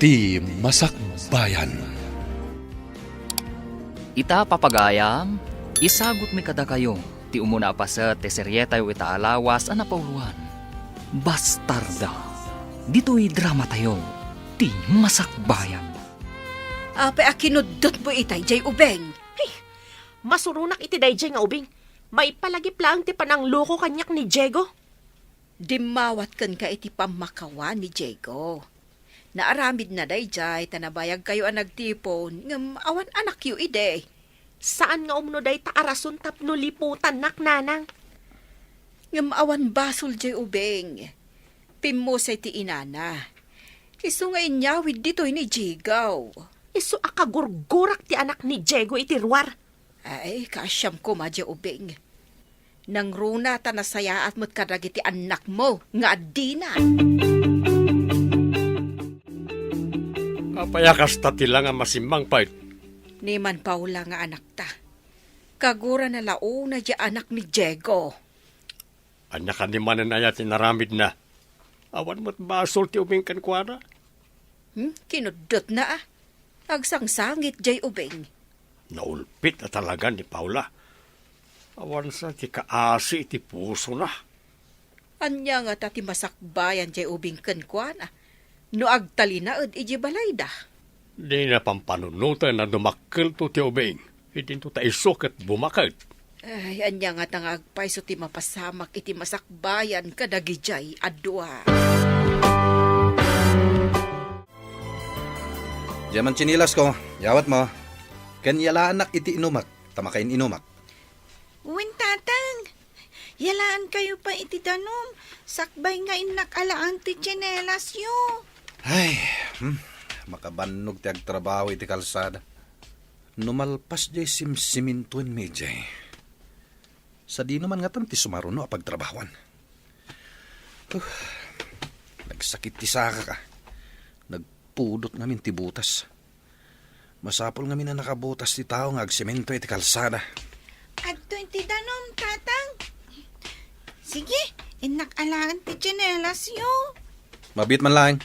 ti Masakbayan. Ita papagayam, isagot mi kada kayo, ti umuna pa sa teseryeta ita alawas anapauluan. Bastarda, dito'y drama tayo, ti Masakbayan. Ape akinudot mo itay, jay ubeng. Masurunak iti dayjay nga ubing. May palagip lang ti panang loko kanyak ni Diego. Dimawat kan ka iti pamakawa ni Diego. Naaramid na dayjay, tanabayag kayo ang nagtipon, ngam awan anak yu ide. Saan nga umno day taarason tapno liputan nak nanang? Ngam awan basol jay ubeng. Pimo sa iti inana. Iso nga inyawid dito'y ni Jigaw. Iso akagurgurak ti anak ni Diego iti ruwar. Ay, kasyam ko madya ubeng. Nang runa ta nasaya at mo't kadagiti anak mo, nga adina. Payakas ta tila nga masimbang pait. Ni man Paula nga anak ta. Kagura na launa dya anak ni Diego. Anya ka ni manan ayat naramid na. Awan mo't basol ti ubing kankwana. Kinudot na ah. Agsangsangit jay ubeng. Naulpit na talaga ni Paula. Awan sa ti kaasi ti puso na. Anya nga tati masakbayan jay ubing kenkwana. No agtalinaod iji balayda. Di na pampanunutan na dumakil to ti ubing. Hindi to ta isok at bumakit. Ay, anya nga tangagpay so ti mapasamak iti masakbayan kadagi jay adwa. Diyaman chinilas ko, yawat mo. Kanyala anak iti inumak, tamakain inumak. Uwin tatang, yalaan kayo pa iti danom, sakbay nga inak alaan ti tsinelas yo. Ay, makabannog ti agtrabaho iti kalsada. Numalpas jay simsimintuin mi jay. Sa di naman nga ti sumaruno a pagtrabawan. Nagsakit ti saka ka. Nagpudot namin ti butas. Masapol nga na nakabutas ti tao nga agsemento iti kalsada. Adto iti danom, tatang. Sige, inak alaan ti tsinelas yo. Mabit man lang.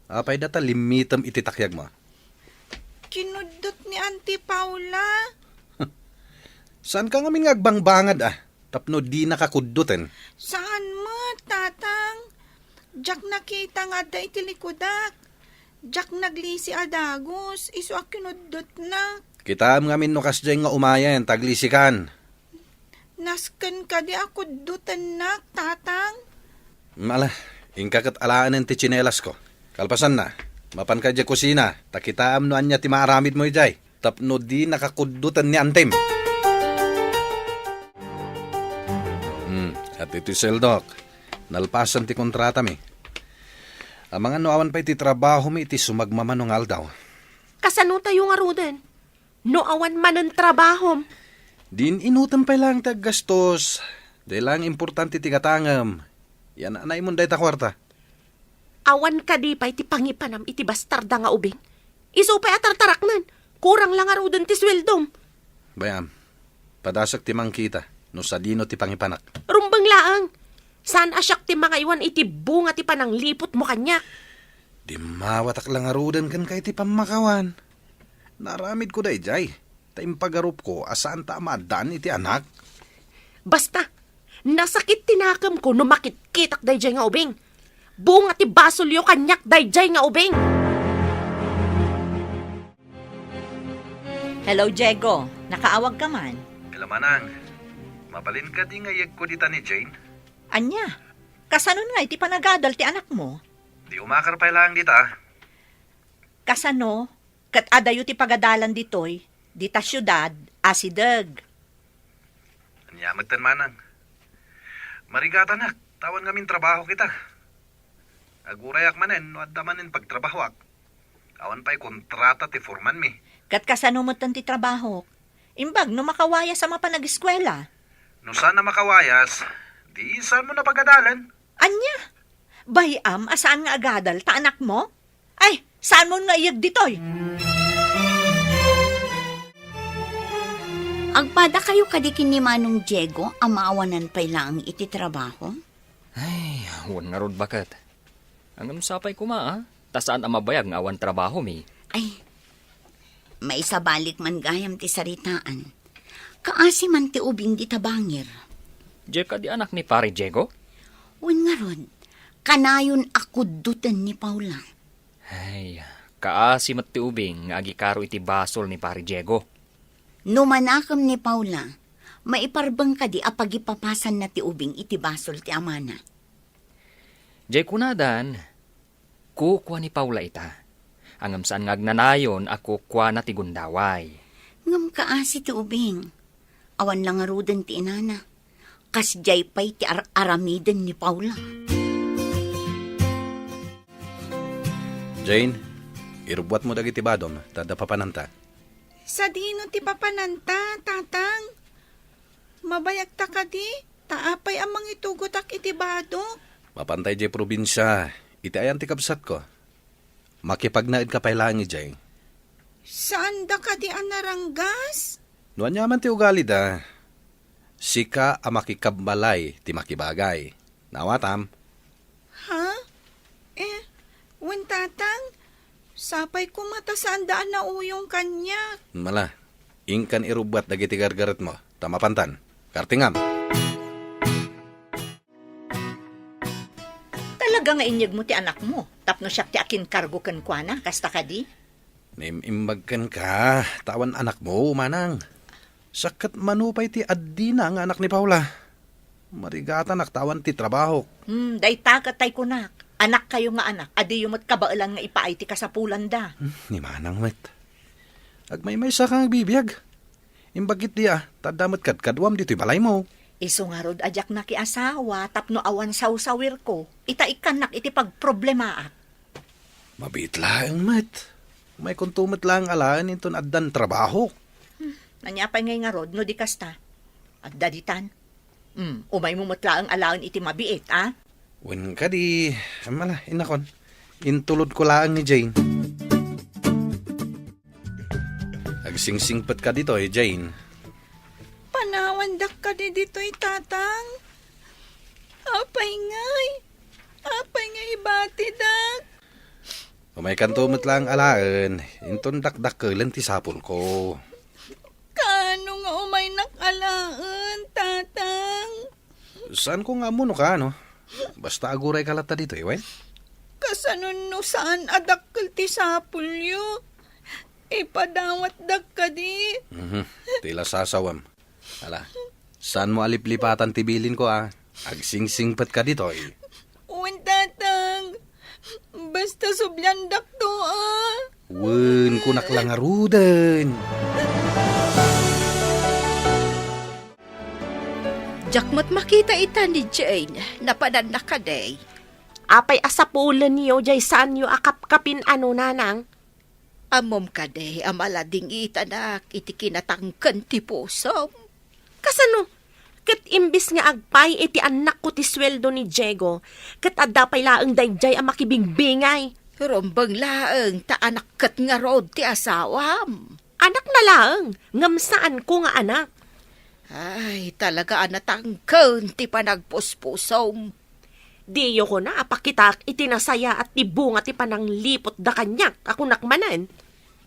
Apay data limitam iti takyag mo. Kinudot ni Auntie Paula. Saan ka ngamin nga agbangbangad tapno di nakakuddutin. Saan mo, tatang? Jack nakita nga da iti likudak. Jack naglisi adagos, iso a kinudot na. Kita ngamin no kasjay nga umayan, taglisikan. Nasken ka di ako dutan na, tatang. Mala, ingkakat alaan ti tsinelas ko. Kalpasan na, mapan ka dya kusina, takitaam no anya ti maaramid mo jay. Tapno di nakakuddutan ni Antem. At iti seldok, nalpasan ti kontrata mi. Ang mga noawan pa iti trabaho mi iti sumagmamanungal daw. Kasano tayo nga ruden? No awan man ang trabahom. Din inutan pa lang taggastos. Dahil lang importante ti katangam. Yan anay mo dahi ta kwarta. Awan ka di pa iti pangipanam iti bastarda nga ubing. Iso pa atartarak nan. Kurang lang nga ruden ti sweldom. Bayam, padasak ti mangkita. No sa dino ti pangipanak. Rumbang laang. Saan asyak ti mga iwan iti bunga ti panang lipot mo kanya? Di mawatak lang arudan kan kay ti pamakawan. Naramid ko day jay. Taimpagarup ko asaan ta amadaan iti anak. Basta, nasakit tinakam ko no makitkitak dayjay nga ubing. Bunga ti basolyo kanyak dayjay nga ubing. Hello, Diego. Nakaawag ka man? Ilamanang, mabalin ka di ngayag ko dita ni Jane? Anya? Kasanon nga iti panagadal ti anak mo? Di umakar pa lang dita. Kasano? Kat adayo ti pagadalan ditoy, dita syudad, asideg. Anyamagtan manang. Marigata nak, tawan ngamin trabaho kita. Agurayak manen, no adamanin pagtrabahowak. Awan pa'y kontrata ti forman mi. Kat kasano mo ti trabaho? Imbag no makawaya sa mapanag-eskwela. No sana makawayas, di saan mo na pagadalan? Anya? Bayam, asaan nga agadal, ta anak mo? Ay, saan mo nga iyag ditoy? Agpada kayo kadikin ni Manong Diego, amaawanan pa lang iti trabaho? Ay, huwag nga rod bakat. Ang sapay ko Tasaan ang mabayag nga awan trabaho mi. Ay, may sabalik man gayam ti saritaan. Kaasi man ti ubing di tabangir. Jay ka di anak ni pare Diego? Wen nga rod, kanayon akudutan ni Paula. Ay, kaasi mat ti ubing nga agikaro iti basol ni pare Diego. Numanakam ni Paula, maiparbang ka di apagipapasan na ti ubing iti basol ti amana. Jay kunadan, kukwa ni Paula ita. Angam saan ngagnanayon ako kwa na ti gundaway. Ngam kaasi ti ubing. Awan lang nga rudan ti inana. Kas jay pa'y ti aramiden ni Paula. Jane, irubwat mo dagiti badom, tada papananta. Sa dino ti papananta, tatang. Mabayag ta ka di, taapay amang itugotak iti badok. Mapantay jay probinsya, iti ayan ti kabsat ko. Makipagnaid ka pailangi jay. Saan da ka di anaranggas? Nuan yaman ti ugali da. Sika a makikabbalay ti makibagay. Nawatam. Ha? Wen tatang, sapay ko mata saan daan na uyong kanya. Mala, ingkan irubwat dagiti gargaret mo. Tamapantan. Kartingam. Talaga nga inyag mo ti anak mo. Tapno siya ti akin kargo kan kwa na, kasta ka di. Nimimbagkan ka, tawan anak mo, manang. Sakat manupay ti addina ang anak ni Paula. Marigatan tawan ti trabaho. Day takatay ko na. Anak kayo nga anak, adi yung matkabailan nga ipaay ti kasapulan da. Ni manang met. Agmay-may sa kang bibiyag. Imbagit diya, tadamot kadwam dito'y balay mo. Iso nga rod ajak na ki asawa, tapno awan sawsawir ko. Ikanak iti pagproblemaat. Mabit lang, met. May kuntumot lang alaan inton addan trabaho. Nanyapay ngay nga rod, no di kasta. At daditan. Umay mo matla ang alaan iti mabiit, ah? Wen ka di, mala, inakon. Intulod ko lang ni Jane. Agsingsingpat ka dito Jane. Panawandak ka di dito'y tatang. Apay ngay ibati dak. Umay kantumot lang alaan, inton dakdakkelan ti sapul ko. Kano nga umay nakalaan, tatang? Saan ko nga muno ka, no? Basta aguray kalata dito, wen? Kasanon no saan adakkel ti sapulyo? Ipadawat dak ka di. Tila sasawam. Ala, saan mo aliplipatan tibilin ko, ah? Agsingsingpat ka dito, eh. Uwan tatang, basta subyandak to, ah. Wen, kunak lang arudan. Jakmat makita ita ni Jane, napanan na ka day. Apay asapulan niyo, jay saan niyo akapkapin ano nanang? Amom ka day, amalading itanak, iti kinatangkan ti pusom. Kasano? Kat imbis nga agpay iti anak ko ti sweldo ni Diego, kat adapay laang dayjay ang makibingbingay. Rombang laeng, ta anak kat nga rod ti asawam. Anak na laang, ngam saan ko nga anak? Ay, talaga anatangkan ti panagpuspusom. Diyo ko na apakitak itinasaya at tibunga ti panang lipot da kanyak ako nakmanan.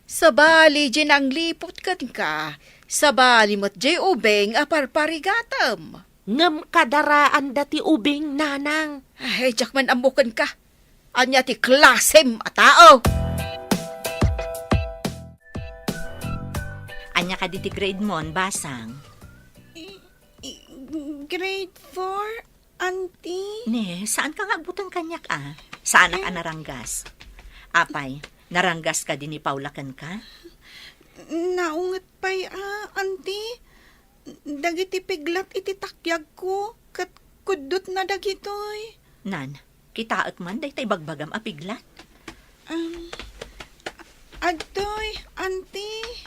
Sabali, jinang lipot kan ka. Sabali mo't jay ubeng aparparigatam. Ngam kadaraan dati ubing nanang. Ay, jakman amukan ka. Anya ti klasem a tao. Anya ka di ti grade mon, basang. Grade 4, auntie? Ne, saan ka nga butang kanyak, ah? Saan ka naranggas? Apay, naranggas ka din ni Paula kan ka? Naungat pa'y, auntie. Dagiti piglat iti takyag ko. Kat kudot na dagitoy. Nan, kitaak man, day tay bagbagam apiglat. Agtoy, auntie.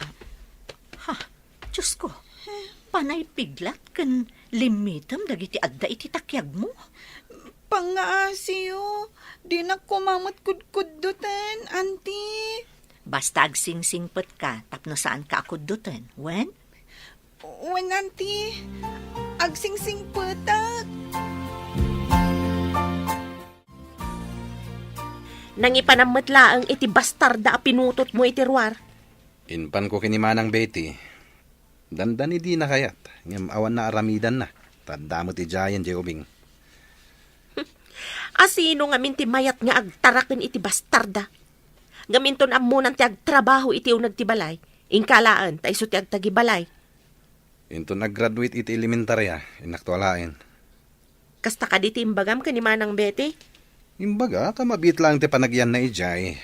Ha, Diyos ko. Panay piglat kan limitam dagiti adda iti takyag mo. Pangaasiyo, di na kumamot kudkudutan, auntie. Basta agsingsingpet ka, tapno saan ka akudutan. Wen? Wen, auntie. Agsingsingpetak. Nang ipanammatlaang iti bastarda a pinutot mo iti ruwar. Inpan ko kinimanang Betty. Dandan di na kayat. Ngam awan na aramidan na. Tadamo ti Jayan, Jekobing. Asino nga minti mayat nga agtaraken iti bastarda. Gaminton amunan ti agtrabaho iti unag ti balay. Ingkalaan, taiso ti agtagibalay. Into nag-graduate iti elementarya, inaktualain. Kasta ka di ti imbagam ka ni Manang Betty? Imbaga, kamabit lang ti panagyan na ijay.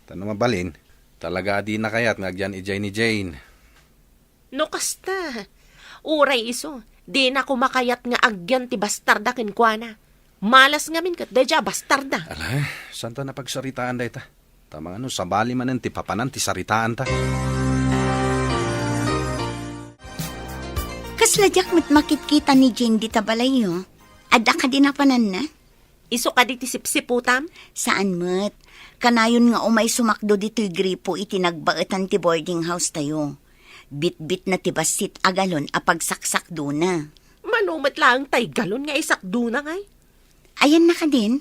Tanong mabalin, talaga di na kayat ngagyan ijay ni Jane. No kasta. Uray iso, di na kumakayat nga agyan ti bastarda kinkwana. Malas nga min kat deja bastarda. Ala, saan ta napagsaritaan da ita? Tamang ano, sabali manen ti papanan ti saritaan ta. Kasladyak mo't makikita ni Jane di tabalayo. Adda ka din na panan na? Iso ka di ti sipsiputam? Saan mo't? Kanayon nga umay sumakdo dito'y gripo iti nagbaetan ti boarding house tayo. Bit-bit na ti basit agalon apagsaksak do na. Manumat lang tay galon nga isakdo na ngay. Ayan na ka din.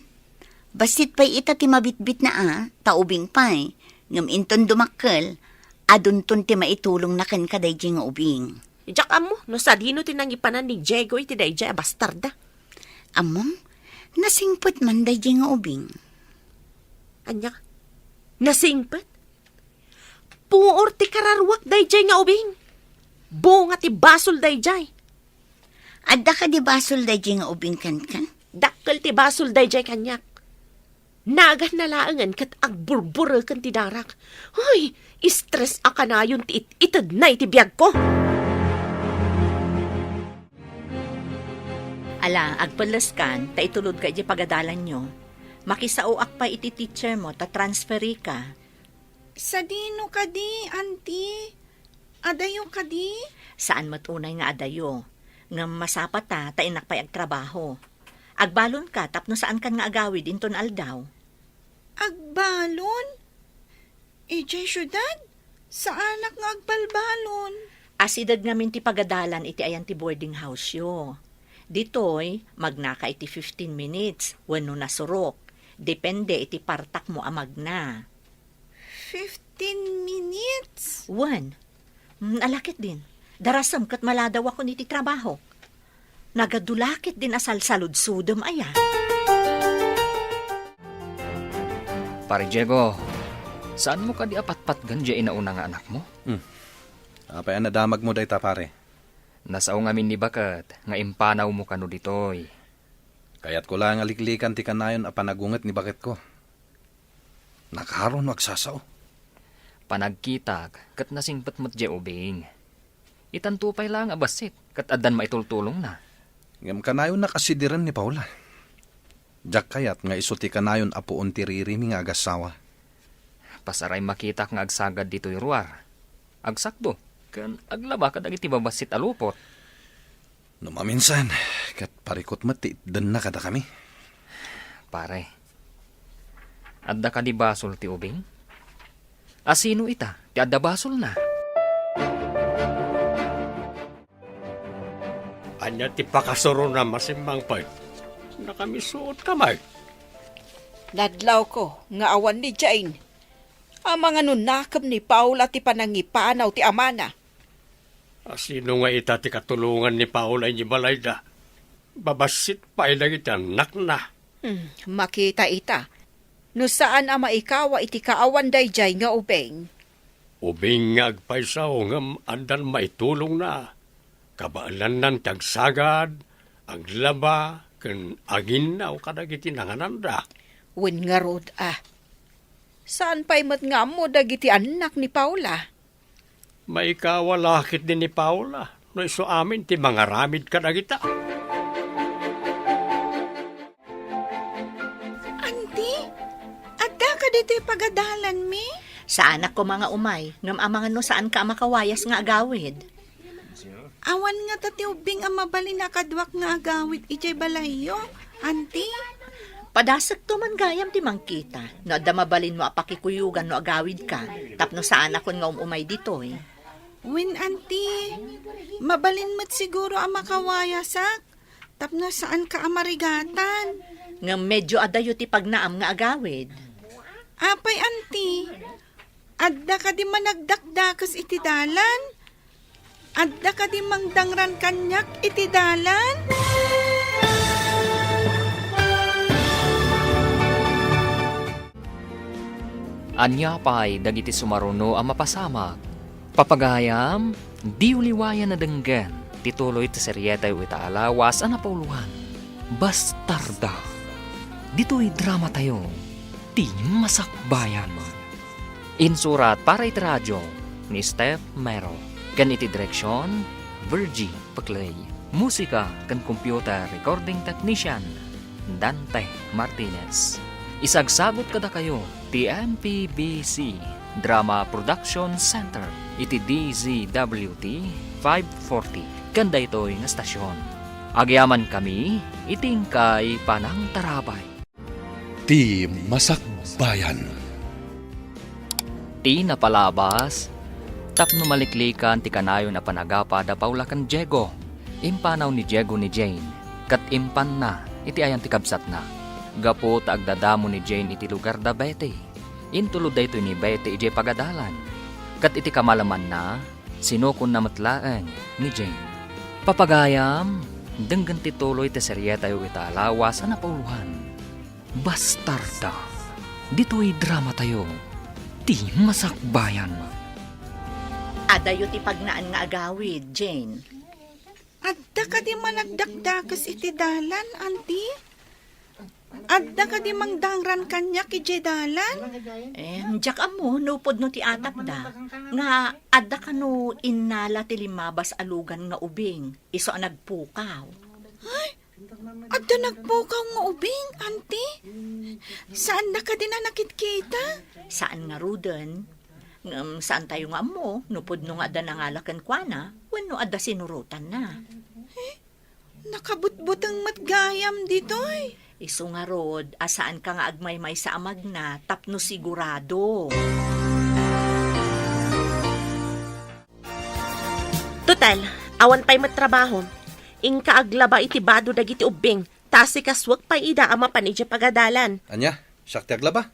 Basit pa'y ita ti mabitbit na taubing pa'y. Ngam inton dumakkel, adunton ti maitulong na kan kaday nga ubing. Ijak amo, no sa dino tinangipanan ni Diego iti dayjay bastarda. Among, nasingpot man day nga ubing. Anya, nasingpet? Puor ti kararwak dayjay nga ubing. Bunga ti basol dayjay. Adda ka di basol day nga ubing kan. Dakkel ti basol dayjay kanyak. Nagan na laangan kat agburbura kan ti darak. Ay, stress aka na yun ti itad na iti biyag ko. Ala, agpalas kan, ta itulod ka iti pagadalan nyo. Makisauak pa iti teacher mo, ta transferi ka. Sa dino ka di, auntie? Adayo ka di? Saan matunay nga adayo? Nga masapat ta inak pa'y agtrabaho. Agbalon ka, tapno saan kan nga agawid inton aldaw. Agbalon? Ijay syudad? Sa anak nga agbalbalon? Asidag namin ti pagadalan iti ayan ti boarding house yo. Ditoy, magnaka iti 15 minutes, wano nasurok. Depende iti partak mo amagna. 15 minutes? Alakit din. Darasam kat maladaw ako niti trabaho. Nagadulakit din asal saludsudom aya. Pare Diego, saan mo ka di apatpat ganja inauna nga anak mo? Apay nadamag mo da ita pare. Nasaw ngamin ni Bakat, nga impanaw mo kano ditoy. Kaya't ko lang aliklikan ti kanayon a panagunget ni bakit ko. Nakaron magsasaw. Panagkitag, kat nasingpat mo't je ubing. Itantupay lang abasit, kat adan maitultulong na. Ngam kanayon nakasidiran ni Paula. Jak kayat nga isuti kanayon apuon ti ririmi nga agasawa. Pasaray makita nga agsagad dito'y ruwar. Agsakdo, kan aglaba ka dagiti babasit alupot. No maminsan, kat parikot mati, dan na kada kami. Pare, adda ka di basol ti ubing? Asino ita, ti adda basol na. Anya ti pakasuro na masimbang pa. Nakamisuot kamay. Nadlaw ko, nga awan ni Jane. Ang mga nunakam ni Paula ti panangipanaw ti amana. Sino nga ita ti katulungan ni Paula ni Balayda? Babasit pa ilang iti anak na. Makita ita. No saan ama ikawa iti kaawan dayjay nga ubeng. Ubing nga agpaisaw ngam andan maitulong na. Kabaalan nan tagsagad, aglaba, ken aginaw kadagiti nangananda. Wen nga rod Saan pa'y mat nga mo dagiti anak ni Paula? Maikawalakit din ni Paula. No iso amin ti mga ramid kadagita. Auntie, adda ka dito pagadalan mi? Sa anak ko mga umay, ngam amangan no saan ka makawayas nga agawid. Awan nga tati ubing ang mabali na kadwak nga agawid ijay balayo, auntie. Padasag to man gayam ti mangkita. No adda mabalin mo apakikuyugan no agawid ka. Tapno saan ako nga umay ditoy. Win, auntie, mabalin mo't siguro ang makawayasak. Tapno saan ka amarigatan? Nga medyo adayo ti pagnaam nga agawid. Apay, anti. Adda ka di managdakdakas iti dalan? Adda ka di mangdangran kanyak iti dalan? Anya pa'y dagiti sumaruno ang mapasamak. Papagayam, di uliwayan na denggan, tituloy ti seryetay ita alawas ang napauluhan. Bastarda. Dito'y drama tayo, ti masakbayan. Insurat para iti radyo ni Steph Mero. Kan iti direksyon, Virgie Paclay. Musika kan computer recording technician, Dante Martinez. Isagsagot kada kayo, ti MPBC Drama Production Center, iti DZWT 540, kanda ito'y nga stasyon. Agyaman kami, itingkay panang tarabay. Ti Masakbayan. Ti napalabas, tapno maliklikan ti kanayon na panagapa da Paula kan Diego. Impanaw ni Diego ni Jane, kat impan na, iti ayan ti kabsat na. Gapo ta agdadamo ni Jane iti lugar da Betty. Intulod da ito ni Betty iti pagadalan. Kat iti kamalaman na, sinukon na matlaan ni Jane. Papagayam, denggan tituloy ti seryeta yu ita alawas na pauluhan. Bastarda. Dito'y drama tayo. Ti masakbayan. Adayo ti pagnaan nga agawid, Jane. Adda ka di managdakdakas iti dalan, anti? Adda ka di mangdangran kanyak iti dalan? Diyak amo, nupod no ti atap da. Nga, adda ka no inala ti limabas alugan nga ubing. Iso ang nagpukaw. Adda nagpukaw nga ubing, anti? Saan na ka di na nakitkita? Saan nga ruden? Saan tayo nga amo? Nupod no nga adda nangalakan kwa na, wano adda sinurutan na. Nakabutbutang matgayam ditoy. Iso nga rod, asaan ka nga agmay-may sa amag na, tapno sigurado. Total, awan pa'y matrabaho. Ingka aglaba iti bado dagiti ubing, tasi kaswag pa'y ida ama panidya pagadalan. Anya, sakti aglaba.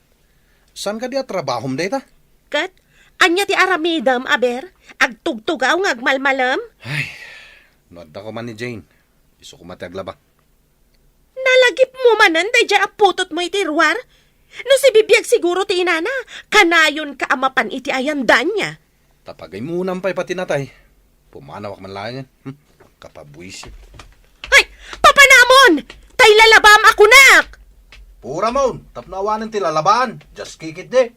San ka di trabahom data? Kat, anya ti aramidam, aber, agtugtugaw nga agmalmalam. Ay, noda ko man ni Jane. Iso ko mati aglaba. Nalagip mo manan, day dya aputot mo iti ruwar. No si bibiyag siguro ti inana, kanayon ka amapan iti ayandan niya. Tapagay munang pa'y pati natay. Pumanawak man lang yan. Kapabuisi. Ay, papanamon! Tay lalabam ako nak! Pura mon, tapnawanan ti lalaban. Just kick it de.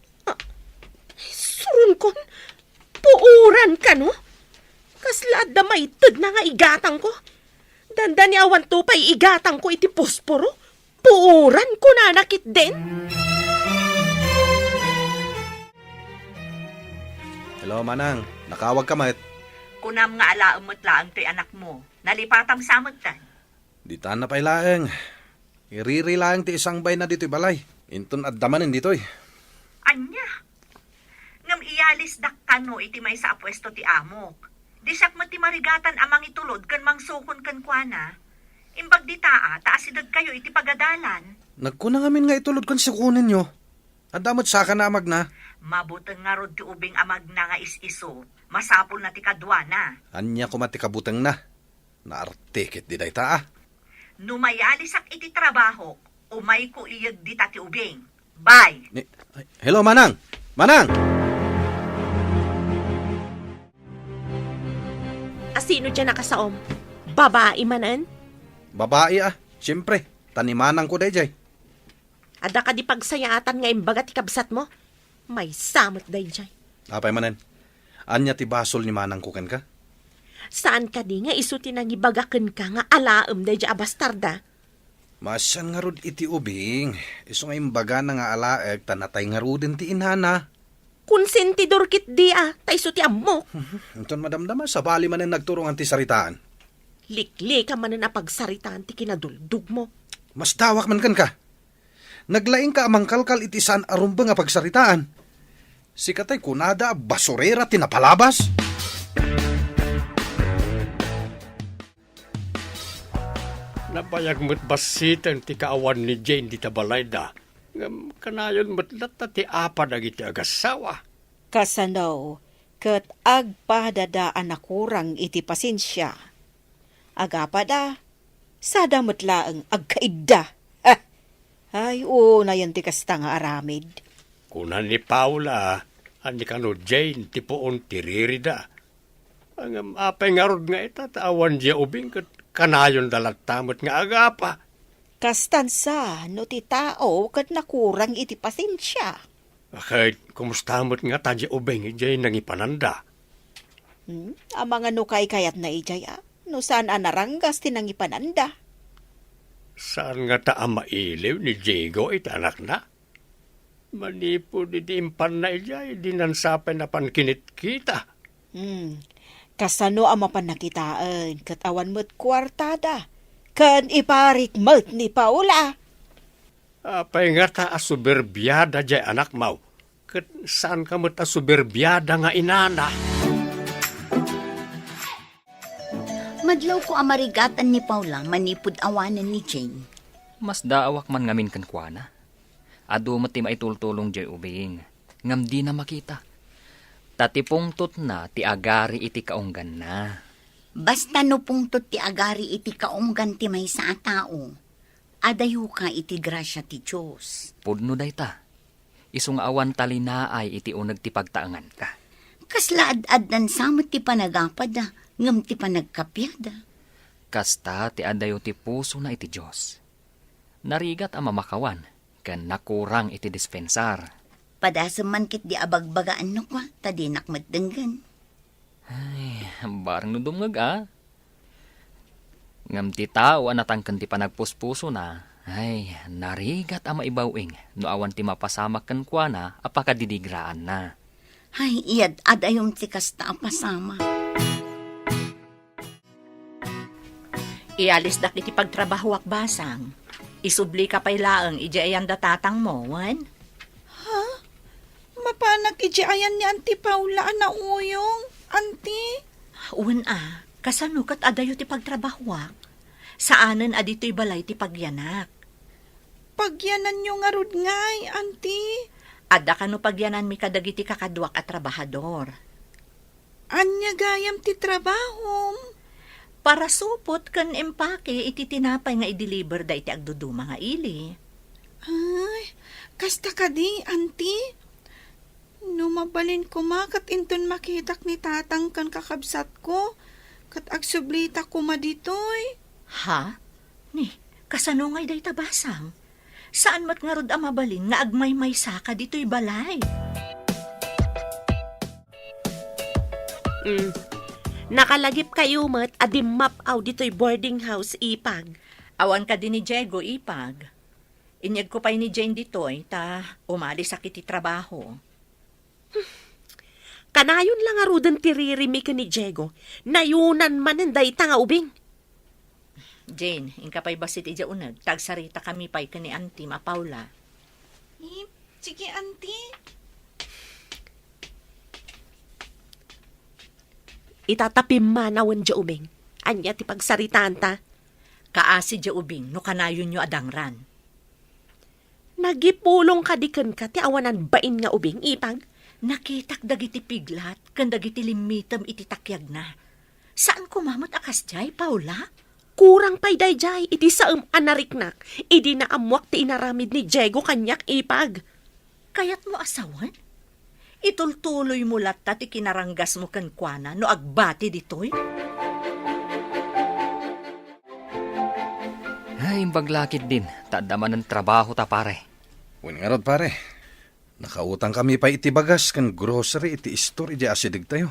Surun kon, puuran ka no? Kaslad na may tud na nga igatang ko. Danda ni awan to pa'y igatang ko iti posporo. Puuran ko na nakit din. Hello, Manang. Nakawag ka, mait. Kunam nga alaamot laang ti anak mo. Nalipatam samot tan. Di tan na pa'y laeng. Iriri laeng ti isang bay na dito'y balay. Inton at damanin dito'y. Anya? Ngam iyalis dakkano iti may sa apwesto ti amok. Disak mo ti marigatan amang itulod kan mangsukon kan kuana. Imbag di taa, taasidag kayo iti pagadalan. Nagkunang amin nga itulod kon si kunin nyo. At damot saka na amag na. Mabutang nga rod ti ubing amag na nga is-iso. Masapol na ti kadwana. Anya kumati kabutang na. Naartikit di day taa. Numayalisak iti trabaho, umay ko iyag di ti ubing. Bye! Hello, Manang! Manang! Asino dyan nakasaom? Babae manan? Babae siyempre. Tanimanang ko day jay. Ada ka di pagsayatan nga imbaga ti kabsat mo? May samot day jay. Apay manan. Anya ti basol ni Manang kuken ka? Saan ka di nga isuti nang ibagaken ka nga alaem day jay abastarda? Masyan nga rod iti ubing. Iso nga imbaga na nga alaeg tanatay nga rodin ti inhana. Konsentidor kit di ta isuti ammo. Anton madamdama sa bali man ang nagturungan ti saritaan. Likli ka man na pagsaritaan ti kinaduldug mo. Mas dawak man kan ka. Naglaing ka amang kalkal iti san arumba nga pagsaritaan. Si katay kunada basurera tinapalabas. Napayag mo't basitan ti kaawan ni Jane di tabalayda. Ngam kanayon matlat na ti apa dagiti agasawa. Kasano, kat agpadadaan na kurang iti pasensya. Agapada, sada matlaang agkaidda. Ha! Ay, oo na yan ti kasta nga aramid. Kunan ni Paula, ani kano Jane, tipoon tiririda. Ang apay nga rod nga itatawan diya ubing kat kanayon dalat tamot nga agapa. Kastansa, no ti tao, kat nakurang iti pasensya. Kahit kumustamot nga tadya ubing Jane nang ipananda. Ang mga nukay kayat na ijay, no saan anaranggas tinang ipananda. Saan nga ta ang mailiw ni Diego itanak na? Manipod iti impan na ijay, dinansapay na pankinit kita. Kasano ang mapanakitaan, kat awan mo't kwartada, kan iparik mo't ni Paula. Apay nga ta asuberbiyada jay anak mau. Kat saan ka mo't asuberbiyada nga inana? Madlaw ko amarigatan ni Paula manipod awanan ni Jane. Mas daawak man ngamin kan kuana. Adu mati maitultulong jay ubing. Ngam di na makita. Tatipungtot na ti agari iti kaunggan na. Basta no pungtot ti agari iti kaunggan ti may sa tao, adayo ka iti grasya ti Diyos. Pudno dayta. Isung awan talinaay iti unag ti pagtaangan ka. Kaslaad-ad nan samot ti panagapad ngam ti panagkapyada. Kasta ti adayo ti puso na iti Diyos. Narigat ang mamakawan, kan nakurang iti dispensar. Padasam man kit di abagbagaan no kwa, tadinak matdenggan. Ay, barang no dumngag Ngam ti tao anatangkan ti panagpuspuso na, ay, narigat ang maibawing, no awan ti mapasamak kan kwa na, apakadidigraan na. Ay, iyad adayong ti kasta apasama. Ialis dak iti pagtrabaho ak basang. Isubli ka pa'y laang iji ayan datatang mo, wan? Mapanak iji ayan ni Auntie Paula na uyong, Auntie. Uwan kasano kat adayo ti pagtrabahwak. Saanan adito'y balay ti pagyanak. Pagyanan nyo nga rod ngay, Auntie. Adda kano pagyanan mi kadagiti kakadwak at trabahador. Anya gayam ti trabahom. Para supot kan empake iti tinapay nga i-deliver da iti agduduma nga ili. Ay, kasta ka di, Auntie. No mabalin ko kat inton makitak ni tatang kan kakabsat ko, kat agsublita ko maditoy. Ha? Ni, kasano ngay day tabasang? Saan mat nga rod ang mabalin nga agmay-may saka dito'y balay? Nakalagip kayo mat adimap aw dito'y boarding house ipag. Awan ka din ni Diego ipag. Inyag ko pa'y ni Jane dito'y, ta umalis sa kiti trabaho. Kanayon lang arudan tiririmi ka ni Diego, nayunan man day nga ubing. Jane, ingka pa'y basit ija unag, tagsarita kami pa'y ka ni Auntie Paula. Sige, Auntie. Itatapim manawan dya ubing. Anya ti pagsaritaan ta. Kaasi dya ubing, no kanayon nyo adangran. Nagipulong ka diken ka ti awanan bain nga ubing ipag. Nakitak dagiti piglat, kan dagiti limitam iti takyag na. Saan kumamot akas jay, Paula? Kurang pa'y dayjay, iti saam anariknak, idi na amwak ti inaramid ni Diego kanyak ipag. Kayat mo asawan? Itultuloy mo latta ti kinaranggas mo kankwana no agbati ditoy? Ay, baglakid din. Tadaman ng trabaho ta pare. Uy nga rod pare, nakautang kami pa iti bagas kan grocery iti store iti asidig tayo.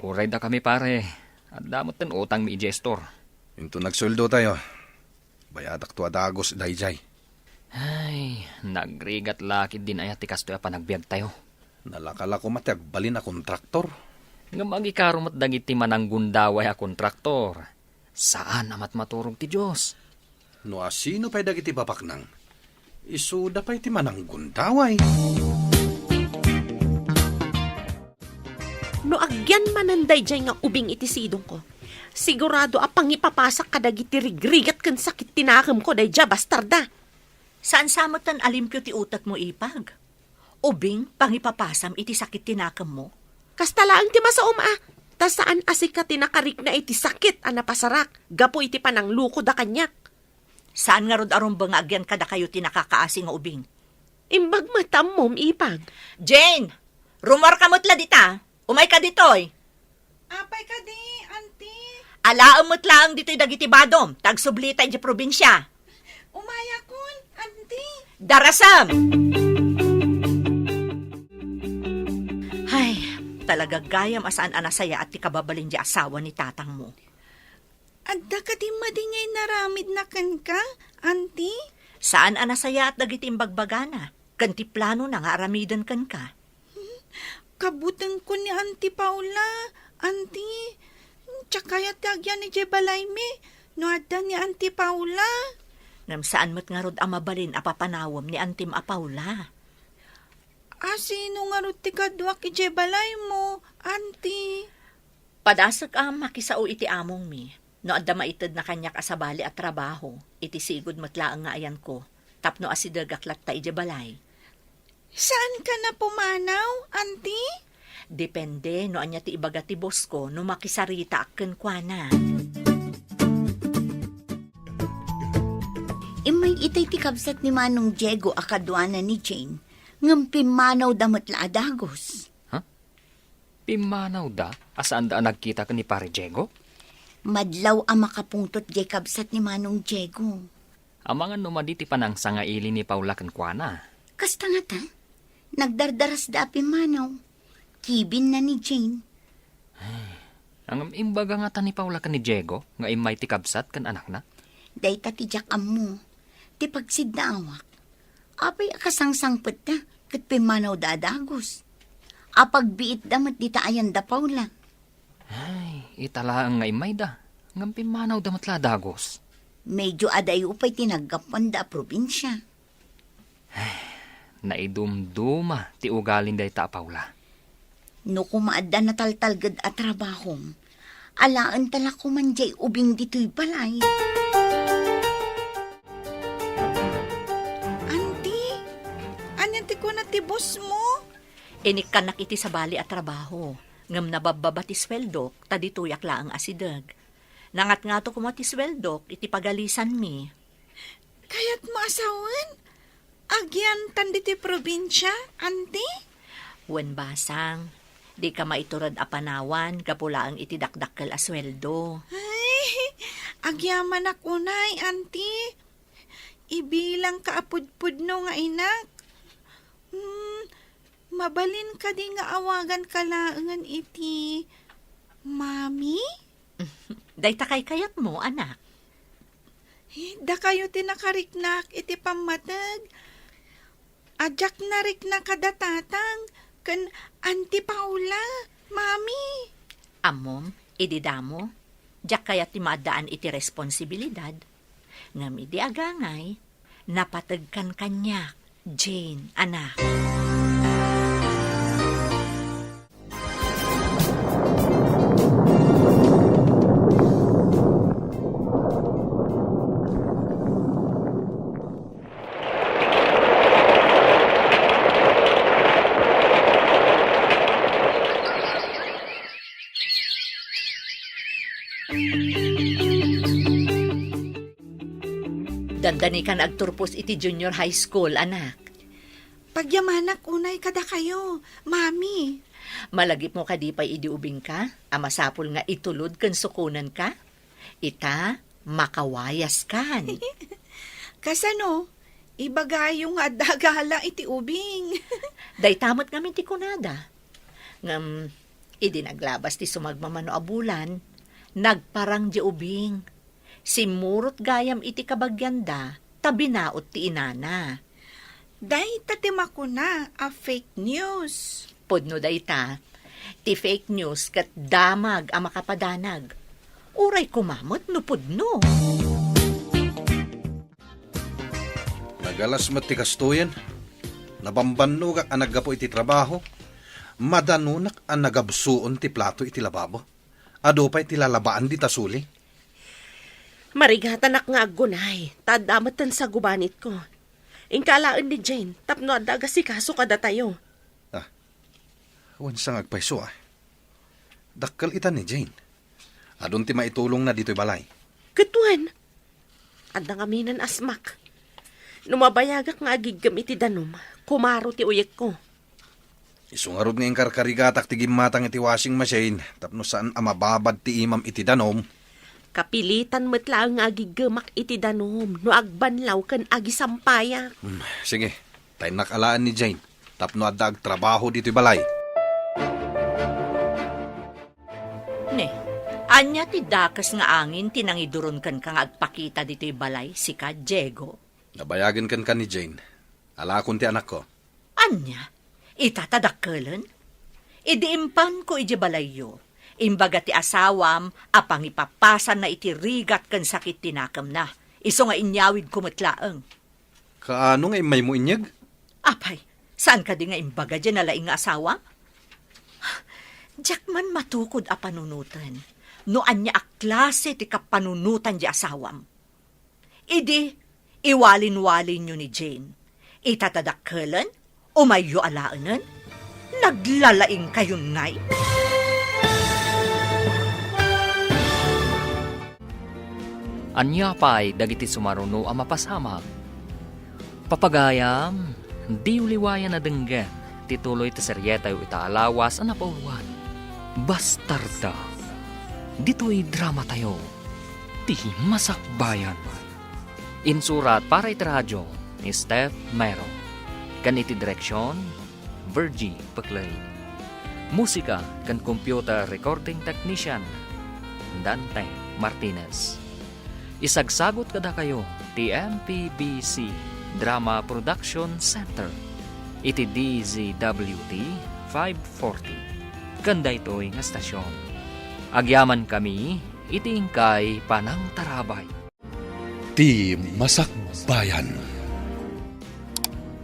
Uray da kami pare. At damot ng utang mi iti store. Into nagsuldo tayo. Bayadak to adagos dayjay. Ay, nagrigat lakid din ayat tikas to panagbiag tayo. Nalakala ko mati agbalin a kontraktor. Nga magikarumat dagiti mananggundaway a kontraktor. Saan amat maturog ti Diyos? No asino pa'y dagiti papaknang? Isuda pa'y ti mananggundaway. No agyan mananday dyan nga ubing iti sidong ko. Sigurado apang ipapasak ka dagiti rigrigat kan sakit tinakam ko day dya bastarda. Saan samatan alimpyo ti utak mo ipag? Ubing, pangipapasam iti sakit tinakam mo? Kastalaang ti masaom Ta saan asik ka tinakarik na iti sakit a napasarak. Gapo iti panang luko da kanyak. Saan nga rod aron ba nga agyan kada kayo tinakakaasi nga ubing? Imbag matam mom ipag. Jane! Rumor ka mutla dita. Umay ka ditoy. Apay ka di, auntie. Alaam mutla ang dito'y dagiti badom. Tagsublita iti probinsya. Umaya kun, auntie. Darasam! Ay, talaga gayam asaan anasaya at ti kababalin di asawa ni tatang mo. Adda ka di madingay naramid na kan ka, auntie? Saan anasaya at dagiti imbagbagana? Kanti plano na nga aramidan kan ka. Kabutang ko ni Auntie Paula, auntie. Tsakaya tagyan ni Jebalayme, no adda ni Auntie Paula. Ngam saan mo't nga rod amabalin apapanawam ni Antim Apaula. Sino nga rod ti kadwak Jebalay mo, auntie? Padasag makisao iti among mi. No adda maitid na kanyak asabali at trabaho. Iti sigod matlaang nga ayan ko. Tapno asidagaklat ta Jebalay. Saan ka na pumanaw, auntie? Depende no anya ti ibaga ti boss ko no makisarita akken kuana. Imay itay ti kabsat ni Manong Diego akadwana ni Jane, ngam pimanaw damot la adagos. Pimanaw da? Asaan da nagkita ka ni Pare Diego? Madlaw ang makapungtot jay kabsat ni Manong Diego. Ang mga numaditi panang sangaili ni Paula kankwana. Kasta nga ta, nagdardaras da pimanaw. Kibin na ni Jane. Ang imbaga nga ta ni Paula kan ni Diego, nga imay ti kabsat kan anak na. Day tatijak mo, ti pagsid na awak. Apay akasangsangpet na, kat pimanaw da adagos. Apagbiit damat di taayan da Paula. Ay, itala ang nga imay da. Ngam pimanaw damat la dagos. Medyo aday upay tinagapan da probinsya. Naidumduma ti ugalin day ta Paula. No kumaadda na taltalgad at trabahom, alaan tala kumanjay ubing dito'y balay. Auntie, anyan ti ko na ti boss mo? Inik kanak iti sabali at trabaho. Ngam nabababa ti sweldo, tadituyak la ang asidag. Nangat nga to kuma ti sweldo, iti pagalisan mi. Kaya't mo asawan? Agyan tandi ti probinsya, auntie? Wen basang, di ka maiturad apanawan, kapula ang itidakdakkel asweldo. Ay, agyaman ako nay, auntie. Ibilang ka apudpud no nga inak. Mabalin ka di nga awagan kalaangan iti mami? Day takay kayat mo, anak. Da kayo tinakariknak iti pamatag. Ajak na rik na kadatatang kan Auntie Paula, mami. Amom, ididamo, jak kaya ti maadaan iti responsibilidad. Ngam idi agangay, napatagkan kanyak, Jane, anak. Dandani ka agturpos iti junior high school, anak. Pagyamanak unay kada kayo, mami. Malagip mo kadipay idi ubing ka, amasapol nga itulod kan sukunan ka. Ita, makawayas kan. Kasano, ibagay yung adagala iti ubing. Day tamot ngamin ti kunada. Ngam, idi naglabas ti sumagmamano abulan, nagparang di ubing. Simurot gayam iti kabagyanda, tabinaot ti inana. Day tatima ko na a fake news. Podno day ta, ti fake news kat damag ang makapadanag. Uray kumamot no podno. Nagalas ti kastuyan. Nabambanno kak ang naggapo iti trabaho. Madanunak ang nagabsuon ti plato iti lababo. Ado pa iti lalabaan di tasuli. Marigatan ak nga agunay. Tadamatan sa gubanit ko. Ingkalaan ni Jane, tapno adaga si kaso kada tayo. Huwag sang agpaiso Dakkel ita ni Jane. Adun ti maitulong na dito'y balay. Katuan, adda nga minan asmak. Numabayagak nga agigam iti danom, kumaro ti uyek ko. Isungarod nga yung karkarigatak ti gimatang iti washing machine, tapno saan amababad ti imam iti danom. Kapilitan metla nga agigamak iti danom, no agbanlaw kan agi sampaya. Sige, tayo nakalaan ni Jane. Tapno adda agtrabaho dito'y balay. Ne, anya ti dakas nga angin tinangiduron kan kang agpakita dito'y balay si ka Diego. Nabayagan kan ni Jane. Alakon ti anak ko. Anya, itatadakkelan? Idiimpan ko iti balayo. Imbaga ti asawam, apang ipapasan na iti rigat kan sakit tinakam na. Iso nga inyawid kumatlaang. Kaano nga may mo inyag? Apay, saan ka di nga imbaga dyan na laing nga asawam? Diyak man matukod a panunutan. No anya a klase ti kapanunutan di asawam. Idi, iwalin-walin nyo ni Jane. Itatadakkelan? O mayo alaanan? Naglalaing kayon ngay? Anya pa'y dagiti sumaruno ang mapasamag. Papagayam, di uliwayan na denggan, tituloy ti seryeta yu itaalawas ang napauluan. Bastarda. Dito'y drama tayo. Ti masakbayan. Insurat para iti radyo ni Steph Mero. Kan iti direksyon, Virgie Paclay. Musika kan computer recording technician, Dante Martinez. Isagsagot kada kayo ti MPBC Drama Production Center. Iti DZWT 540. Kanda ito'y nga stasyon. Agyaman kami, iti ingkay panang tarabay. Ti Masakbayan.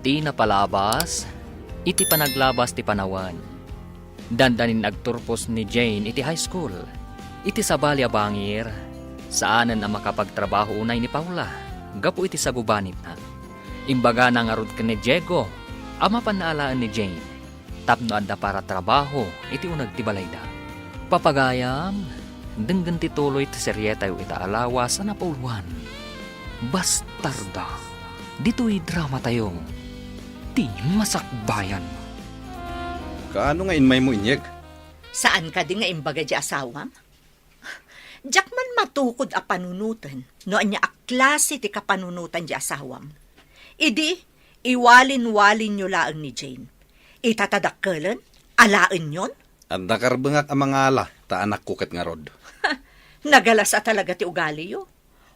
Ti napalabas, iti panaglabas ti panawan. Dandanin agturpos ni Jane iti high school. Iti sabalya bangir, saanan ang makapagtrabaho unay ni Paula. Gapo iti sagubanit na. Imbaga na nga rod ka ni Diego, ama panaalaan ni Jane. Tapno adda para trabaho, iti unag ti balayda. Papagayam, denggan ti tuloy ti seryeta yu itaalawas na napauluan. Bastarda. Dito'y drama tayo. Ti masakbayan. Kaano nga inmay mo inyag? Saan ka di nga imbaga di asawam? Diyak man matukod a panunutan, no anya a klase ti kapanunutan di asawam. Idi, iwalin-walin nyo laang ni Jane. Itatadakkelan? Alaan yon? Anda karbengak ang mga ala, ta anak kukat nga rod. Nagalas a talaga ti ugali yo.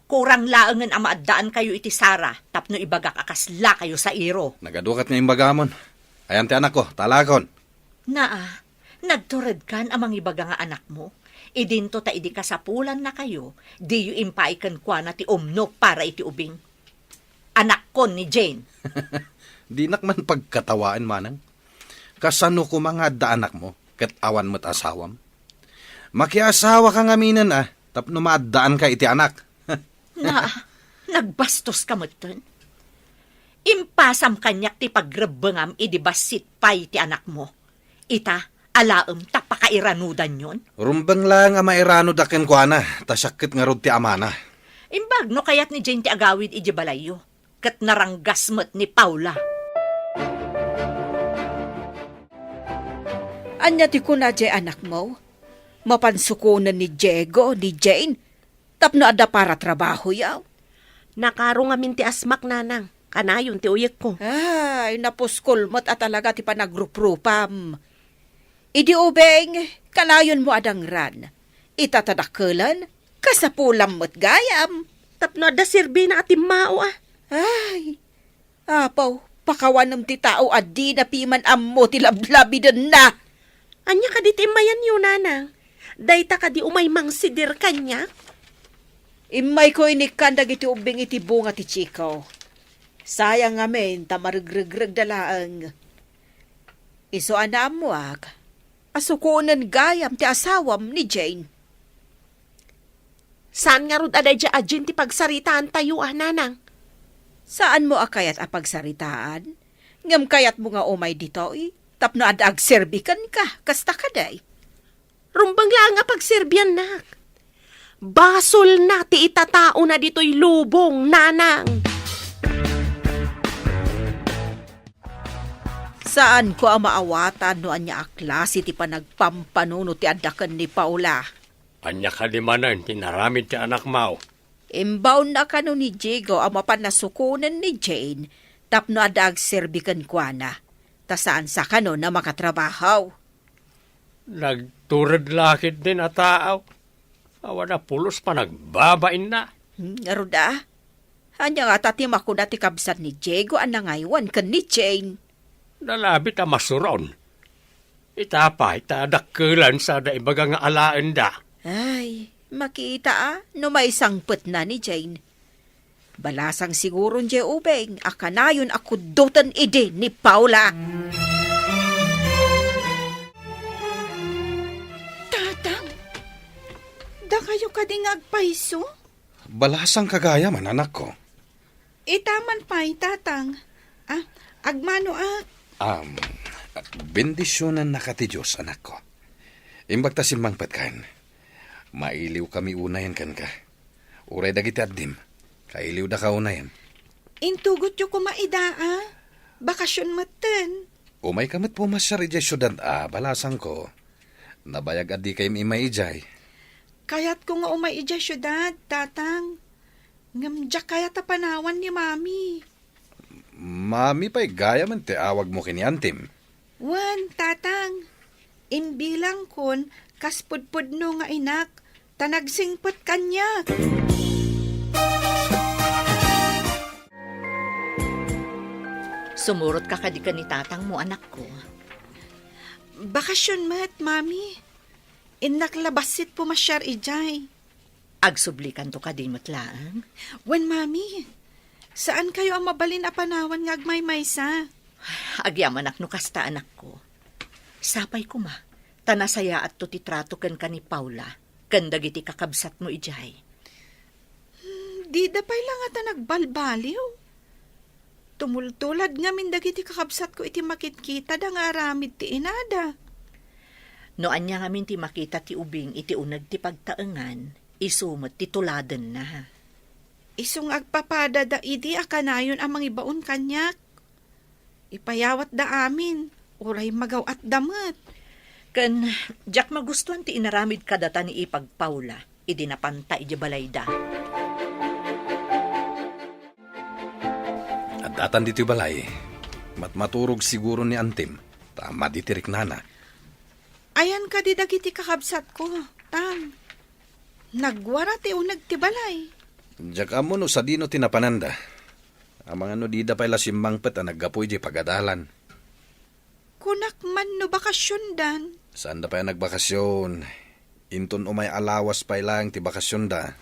Kurang laangan ang maaddaan kayo iti Sara, tapno ibagak akasla kayo sa iro. Nagadukat nga imbagamon. Ayan ti anak ko, talakon. Naa, nagtured kan amang ibaga nga anak mo. Idinto ta idi kasapulan na kayo, di yu impaikan kwa na ti umno para iti ubing. Anak kon ni Jane. Di nakman pagkatawaan manang. Kasano ko mga da anak mo, kat awan mo't asawam. Makiasawa ka nga minan tapno maaddaan ka iti anak. Na, nagbastos ka moton. Impasam kanyak ti pagrebengam idibasit pay ti anak mo. Ita, alaem tapakairanudan yon. Rumbang lang ang mairano daken ko ana, tasakit nga rod ti amana. Imbag no kayat ni Jane ti agawid iji balayo. Kat naranggas mo't ni Paula. Anya ti kuna jay anak mo? Mapansukunan ni Diego, ni Jane. Tapno ada para trabaho yaw. Nakaro nga min ti asmak nanang, kanayon ti uyek ko. Ay, napuskol mo't at talaga ti panagruprupam. Idi ubeng, kanayon mo adang ran. Itatadakkelan, kasapulam mo't gayam. Tapno da sirbi na atim mao Ay, apaw, pakawanam ti tao adi na piman ammo ti lablabidan na. Anya ka di timayan yun, nanang. Dayta ka di umay mangsidir kanya. Imay ko inikan dagiti ubing iti bunga ti chikaw. Sayang amin, tamarigrigrag dalaang. Iso anam mo asukunan gayam ti asawam ni Jane. Saan nga rod aday dya ajin ti pagsaritaan tayo, nanang? Saan mo akayat apagsaritaan? Ngam kayat mo nga umay dito tapno adag serbikan ka, kasta ka day. Rumbang lang nga pagserbyan nak. Basol na ti itatao na dito'y lubong, nanang. Saan ko ang maawatan no anya aklase ti panagpampanuno ti adakan ni Paula? Anya ka di manan, tinaramid ti anak mau. Imbaw na kano ni Diego ang mapanasukunan ni Jane tapno adag serbikan kwa na. Ta saan sa kano na makatrabahaw? Nagturad lakit din at taaw. Awa na pulos pa nagbabain na. Ngaruda, anya nga tatim ako na ti kabsat ni Diego ang nangaywan kan ni Jane. Nalabit a masuron. Itapa, itadakkelan sa daibaga nga alaan da. Ay, makita no may sangpet na ni Jane. Balasang siguro niya ubeng, akanayon ako dutan ide ni Paula. Tatang, da kayo kading agpaiso? Balasang kagaya man, anak ko. Itaman pa'y, tatang. Agmano Bendisyonan na ka ti Diyos, anak ko. Imbagta simbang patkan. Mailiw kami unayan kan ka. Uray dagiti addim. Kailiw da ka unayan. Intugot yu kumaidaa. Bakasyon maten. Umay kamit pumasyari di syudad balasang ko. Nabayag adi kayong imaijay. Kayat ko nga umay ija syudad, tatang. Ngamdya kayat a panawan ni mami. Mami pa'y gaya man ti awag mo kiniantim. Wan, tatang. Imbilang kon, kaspudpud no nga inak, tanagsingpot kanya. Sumurot ka kadika ni tatang mo, anak ko. Bakasyon mat, mami. Inaklabasit pumasyar ijay. Agsublikan to ka din matlaan. Wan, mami. Saan kayo ang mabalin a panawan nga agmay-maysa? Agyaman no kasta anak ko. Sapay ko ma, tanasaya at to titrato ken ka ni Paula, ken dagiti kakabsat mo ijay. Di dapay lang ata nagbalbaliw. Tumultulad nga min dagiti kakabsat ko iti makitkita da nga aramid ti inada. No anya nga min ti makita ti ubing iti unag ti pagtaengan, isumot ti tuladen na. Isong agpapada da idi akanayon ang mangibaon kanyak. Ipayawat da amin, uray magaw at damat. Ken, jak magustuhan ti inaramid kadata ni ipag Paula, idi napanta iti balayda. At datan dito balay, matmaturog siguro ni Antim, tama ditirik nana. Ayan ka di dagiti kakabsat ko, tang. Nagwara ti unag ti balay. Diyak amo no sa dino tinapananda. Ang mga no di da pala simbang pet naggapoy di pagadalan. Kunak man no bakasyon dan. Saan da pa nagbakasyon? Inton umay alawas pa lang ti bakasyon da.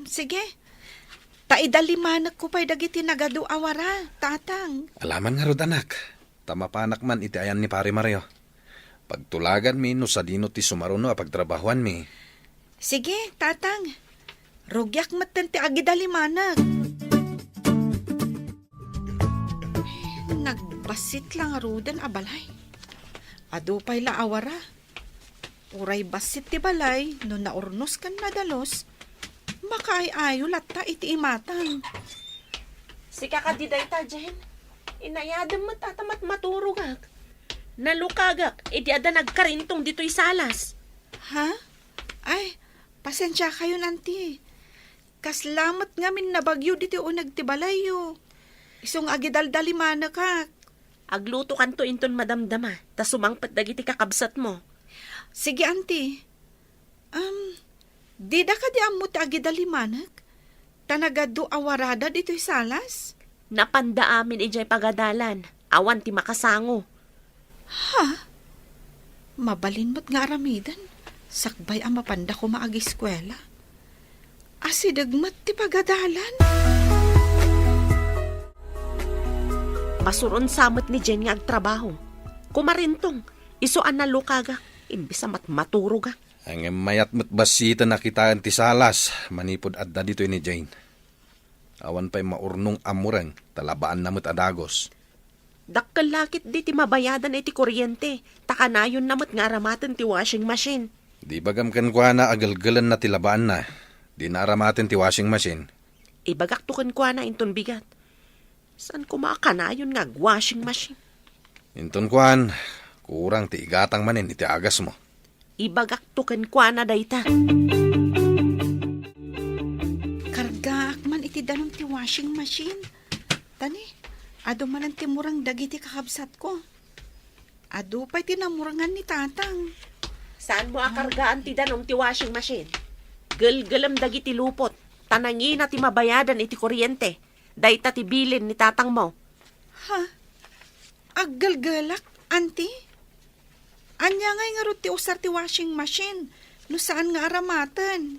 Sige. Taidalimanak ko pa'y dagiti nagadu awara, tatang. Alaman nga rod anak. Tamapanak man iti ayan ni Pare Mario. Pagtulagan mi no sa dino ti sumaruno a pagtrabahuan mi. Sige, tatang. Rogyak matan ti agidalimanak. Nagbasit lang arudan a balay. Ado pa'y laawara. Uray basit ti balay, no naurnos kan madalos, makaay-ayo latta iti imatang. Sika ka di dayta, Jen. Inayadam mo tatamat maturugak. Nalukagak, iti ada nagkarintong dito'y salas. Ha? Ay, pasensya kayo nanti. Kaslamat nga min nabagyo dito o nagtibalayo. Isong agidaldaliman ka. Agluto kanto inton madamdama, ta sumangpat dagiti kakabsat mo. Sige, auntie. Di da ka di ammo ti agidalimanak? Tanagado awarada dito'y salas? Napanda amin ijay pagadalan. Awan ti makasango. Ha? Mabalin mo't nga aramidan. Sakbay ang mapanda ko maag-eskwela. Asidagmat ti pagadalan. Masuron samot ni Jen nga agtrabaho. Kumarintong, isuan na lukaga, imbis amat maturog ka. Ang mayat mo't basita nakitaan ti salas, manipod adda dito ni Jane. Awan pa'y maurnong amurang, talabaan namot adagos. Dakkel lakit di ti mabayadan iti kuryente. Takanayon namot nga aramatan ti washing machine. Di bagam kan kwa na agalgalan na tilabaan na. Di naaramatin ti washing machine. Ibagak to kan kwa na inton bigat. Saan ko makakanayon nga washing machine? Inton kwan, kurang ti igatang manin iti agas mo. Ibagak to kan kwa na dayta. Karga man iti danom ti washing machine. Tani, ado man ang timurang dagiti kakabsat ko. Ado pa'y tinamurangan ni tatang. Saan mo akargaan ti danong ti washing machine? Galgalam dagiti lupot. Tanangi na ti mabayadan iti kuryente. Dayta ti bilin ni tatang mo. Ha? Aggalgalak, auntie? Anya ngay nga ro ti usar ti washing machine. No saan nga aramatan?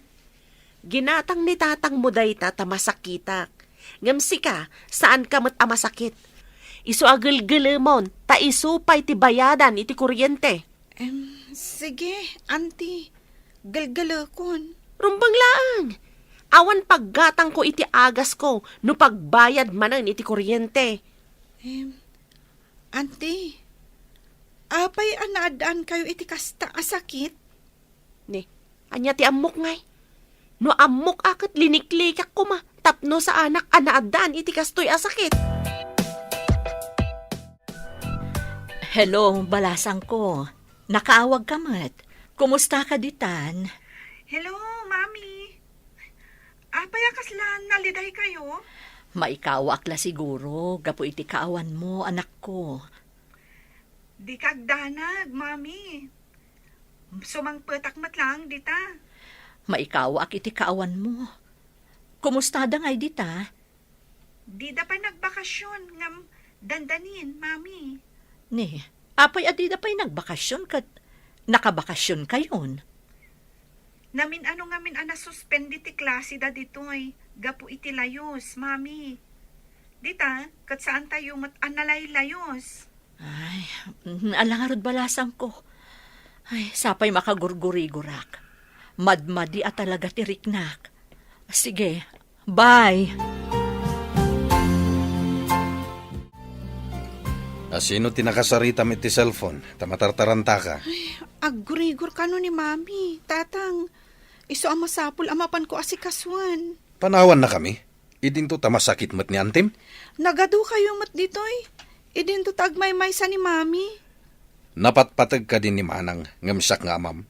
Ginatang ni tatang mo dayta ta masakitak. Ngamsi ka, saan ka mat amasakit? Isu agalgalamon, ta isupay ti bayadan iti kuryente. Sige, auntie. Galgalakon. Rumbang laang. Awan paggatang ko iti agas ko, no pagbayad manan iti kuryente. Auntie, apay anaadaan kayo iti kasta asakit? Ni, anya ti amok ngay. No amok akat liniklikak ko ma, tapno sa anak anaadaan iti kastoy asakit. Hello, balasang ko. Nakaawag ka mat. Kumusta ka ditan? Hello, Mami. Apay akaslan naliday kayo? Maikawak la siguro. Gapo iti kaawan mo, anak ko. Di kagdanag, Mami. Sumangpetak matlang dita. Maikawak iti kaawan mo. Kumusta da ngay dita? Di da pa nagbakasyon ngam dandanin, Mami. Ni, apay adida pa'y nagbakasyon kat nakabakasyon kayon. Namin ano ngamin ana suspendi ti klase da ditoy. Gapu iti layos, Mami. Dita, kat saan tayo mat analay layos? Ay, alangarod balasang ko. Ay, sapay makagurguri-gurak. Madmadi at talaga tiriknak. Sige, bye. Asino tinakasarita iti cellphone, tamatartaranta ka. Agurigor ka no ni mami, tatang. Iso ang masapul amapan ko asikaswan. Panawan na kami. Idinto tamasakit mat ni Antim. Nagado kayo mat ditoy. Idinto tagmay-may sa ni mami. Napatpatag ka din ni Manang, ngamsak nga mam.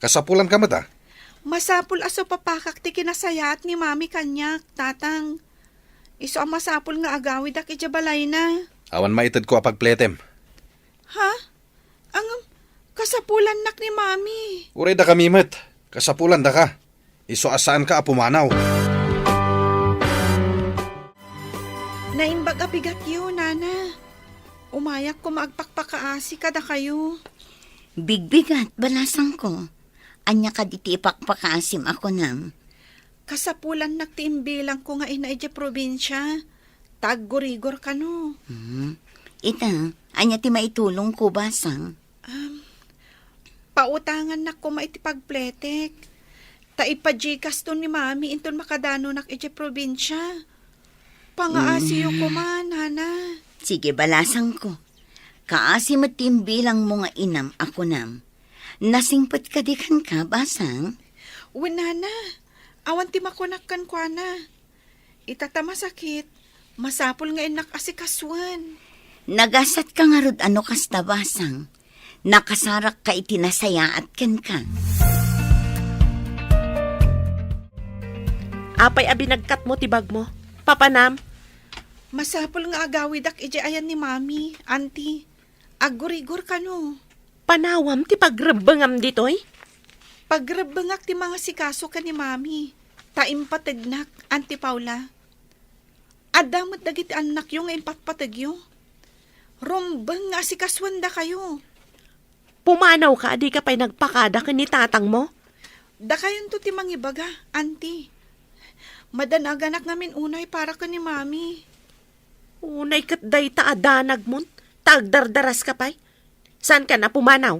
Kasapulan ka mata. Masapul aso papakak ti kinasayat ni mami kanyak, tatang. Iso ang masapul nga agawid ak ijabalay na. Awan maitad ko apagpletem. Ha? Ang kasapulan nak ni mami. Uray da kami mat. Kasapulan da ka. Iso asaan ka apumanaw. Naimbag abigat yun, nana. Umayak ko maagpakpakaasi kada kayo. Bigbigat, balasang ko. Anya ka diti ipakpakaasim ako nam. Kasapulan nagtiimbilang ko nga inaidya probinsya. Taggurigor ka no. Ita, anya ti maitulong ko basang. Pautangan na ko maitipagpletek. Taipajikas to ni mami inton makadano nak idya probinsya. Pangaasiyo ko man, nana. Sige, balasang ko. Kaasim at timbilang mo nga inam ako nam. Nasingpot ka di kan ka, basang? Nana. Awan ti makunakkan kwa na. Itatama sakit. Masapul nga inak asikaswan. Nagasat ka nga rod ano kasta, basang. Nakasarak ka itinasaya at ken ka. Apay abinagkat mo tibag mo. Papanam. Masapul nga agawidak ije ayan ni mami, auntie. Agurigor ka no. Panawam ti pagrebengam ditoy. Pagrebengak ti mga sikaso ka ni mami. Taimpatagnak, Auntie Paula. Adamot dagiti anak yung nga impatpatagyo. Rombeng nga sikaswanda kayo. Pumanaw ka, di ka pa'y nagpakada ka ni tatang mo. Da kayon to ti mangibaga, auntie. Madanaganak ngamin unay para ka ni mami. Unay kat day taadanag mon. Tagdardaras ka pa'y. Saan ka na pumanaw?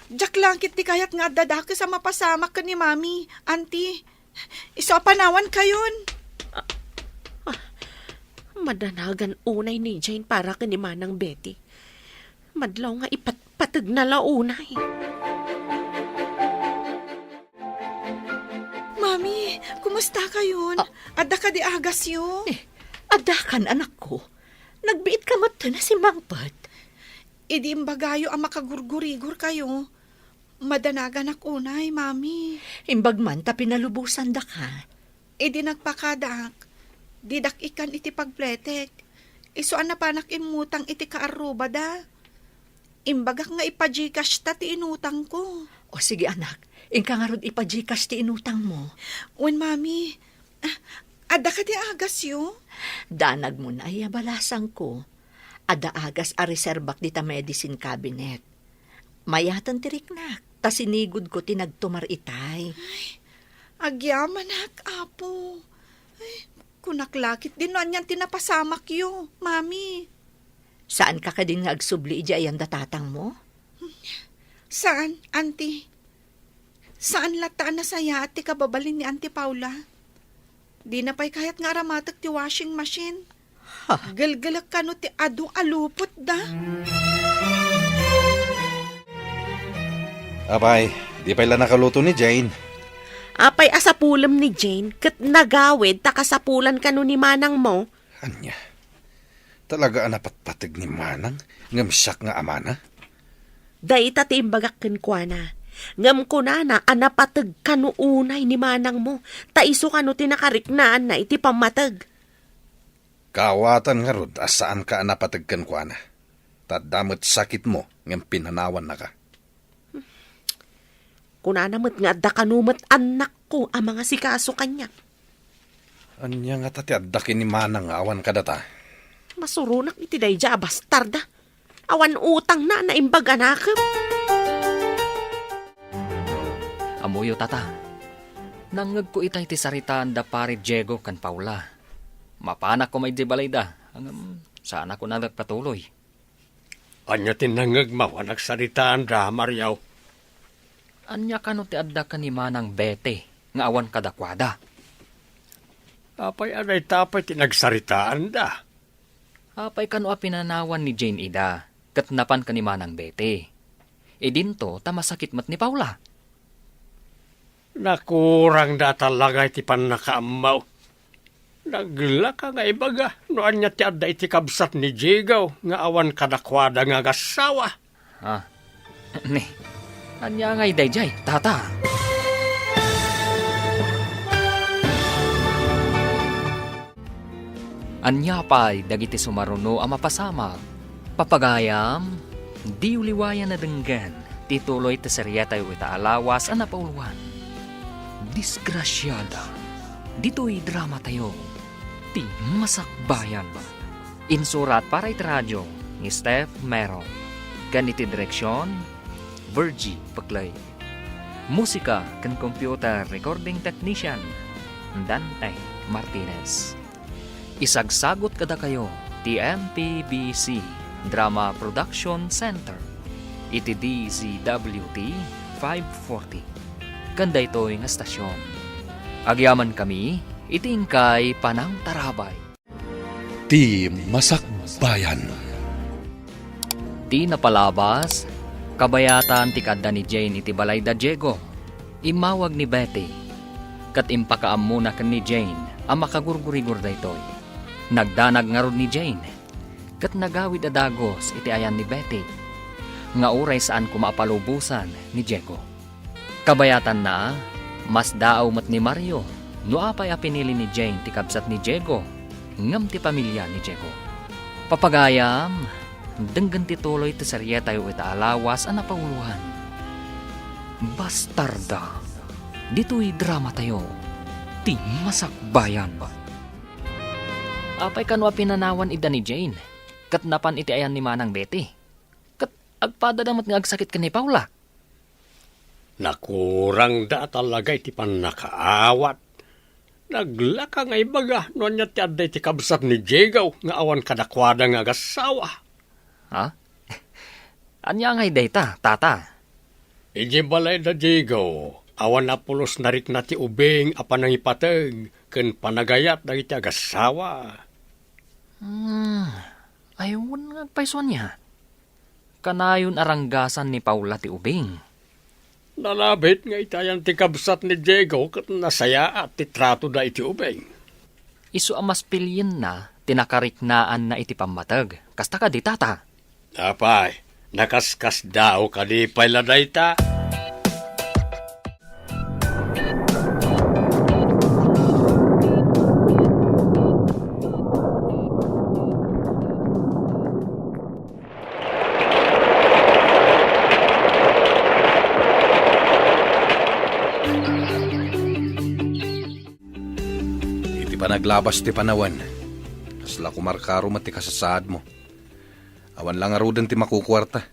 Diyak langkit ti kayat nga dadaki sa mapasamak ka ni mami, auntie. Iso panawan kayon. Madanagan unay ni Jane para kanimanang Betty. Madlaw nga ipatpatag na launay. Mami, kumusta kayon? Adda ka di agas yo? Adakan, anak ko. Nagbiit ka mata na si Mangpat. Idi imbagayo ang makagurgurigur kayo. Madanagan ak unay, mami. Imbag man ta pinalubusan da ka. Idi nagpakadak. Didak ikan iti pagpletek. Isuan na panak imutang iti kaaruba da. Imbagak nga ipajikas ta ti inutang ko. O sige anak, ingka nga rod ipajikas ti inutang mo. Wen, mami. Adda ka di agas yo? Danag mo na ay abalasang ko. Ada agas a reserbak dita medicine cabinet. Mayatan tiriknak, ta sinigod ko tinagtumar itay. Agyaman hak, apo. Ay, kunaklakit din noan yan tinapasamak yo, mami. Saan ka din nga agsubli ija ayan datatang mo? Saan, auntie? Saan lataan na saya at ti kababalin ni Auntie Paula? Di na pa'y kahit nga aramatag ti washing machine. Galgalak ka no ti adu alupot da. Abay, di pa ila nakaluto ni Jane. Apay asapulam ni Jane, kat nagawid takasapulan ka no ni manang mo. Anya, talaga anapatpatig ni Manang, ngamsyak nga amana. Day tatimbagak kenkwana. Ngam ko na anapatag ka no unay ni manang mo. Taiso ka no tinakariknaan na iti pamatag. Kawatan nga rod, asaan ka anapatagkan kwa na. Tadamot sakit mo, ngam pinanawan na ka. Kunanamot nga adda kanumat anak ko ang mga sikaso kanya. Anya nga tati addakin ni Manang awan ka data. Masurunak iti dayja bastarda. Awan utang na naimbag anakam. Amuyo tata. Nangag ko itay ti saritaan da pare Diego kan Paula. Mapanak ko may di balay da. Sana ko na nagpatuloy. Anya tinangag mawanak saritaan da, Mariaw. Anya ka no ti adda ka ni Manang Bete, nga awan kadakwada. Apay anay tapay tinagsaritaan da. Apay ka no a pinanawan ni Jane Ida, katnapan ka ni Manang Bete. E dinto, tamasakit mat ni Paula. Nakurang da talaga iti panakaamaw. Nagla ka nga ibaga, no anya ti adda iti kabsat ni Jigaw, nga awan kadakwada nga gasawa. Ha? Ne, anya nga idayjay, tata. Anya pa'y dagiti sumaruno ang mapasama. Papagayam, di uliwayan na denggan, tituloy ta seryatay ita alawas ang napauluan. Disgrasyada, dito'y drama tayo, ti masakbayan. Insurat para iti radyo ni Steph Mero. Ganiti direksyon, Virgie Paglay. Musika kan computer recording technician, Dante Martinez. Isagsagot kada kayo, TMPBC Drama Production Center. Iti DZWT 540. Kanda ito'y nga stasyon. Agyaman kami, itingkay Panang Tarabay. Ti Masakbayan. Ti napalabas, kabayatan ti kadda ni Jane iti balay da Diego. Imawag ni Betty. Kat impakaam muna kan ni Jane ang makagurgurigur da ito'y. Nagdanag nga rod ni Jane. Kat nagawid adagos iti ayan ni Betty. Nga uray saan kumapalubusan ni Diego. Kabayatan na, mas daaw mat ni Mario, no apay a pinili ni Jane ti kabsat ni Diego, ngam ti pamilya ni Diego. Papagayam, denggan ti tuloy ti seryeta yu ita alawas ang napauluhan. Bastarda, dito'y drama tayo, ti masakbayan. Apay kanwa pinanawan ida ni Jane, katnapan iti ayan ni Manang Betty. Kat agpadadamat nga agsakit ka ni Paula. Nakurang da talaga iti panakaawat. Naglaka nga ibaga, no anya ti adda iti kabsat ni Jigaw, nga awan kadakwada nga gasawa. Ha? Anya nga idayta, tata? Iji balay da Jigaw, awan na pulos narik na ti ubing apan ang ipatag, ken panagayat da iti agasawa. Ayun nga payson niya. Kanayon aranggasan ni Paula ti ubing. Nalabit nga itayan ti kabsat ni Diego kat nasaya at ti trato da iti ubeng. Isu amas pilyin na, tinakariknaan na iti pamatag. Kasta ka di tata. Apay, nakaskas daw kalipay la dayta. Iti pa naglabas ti panawan. Kasla kumarkaro mati kasasaad mo. Awan lang arudan ti makukwarta.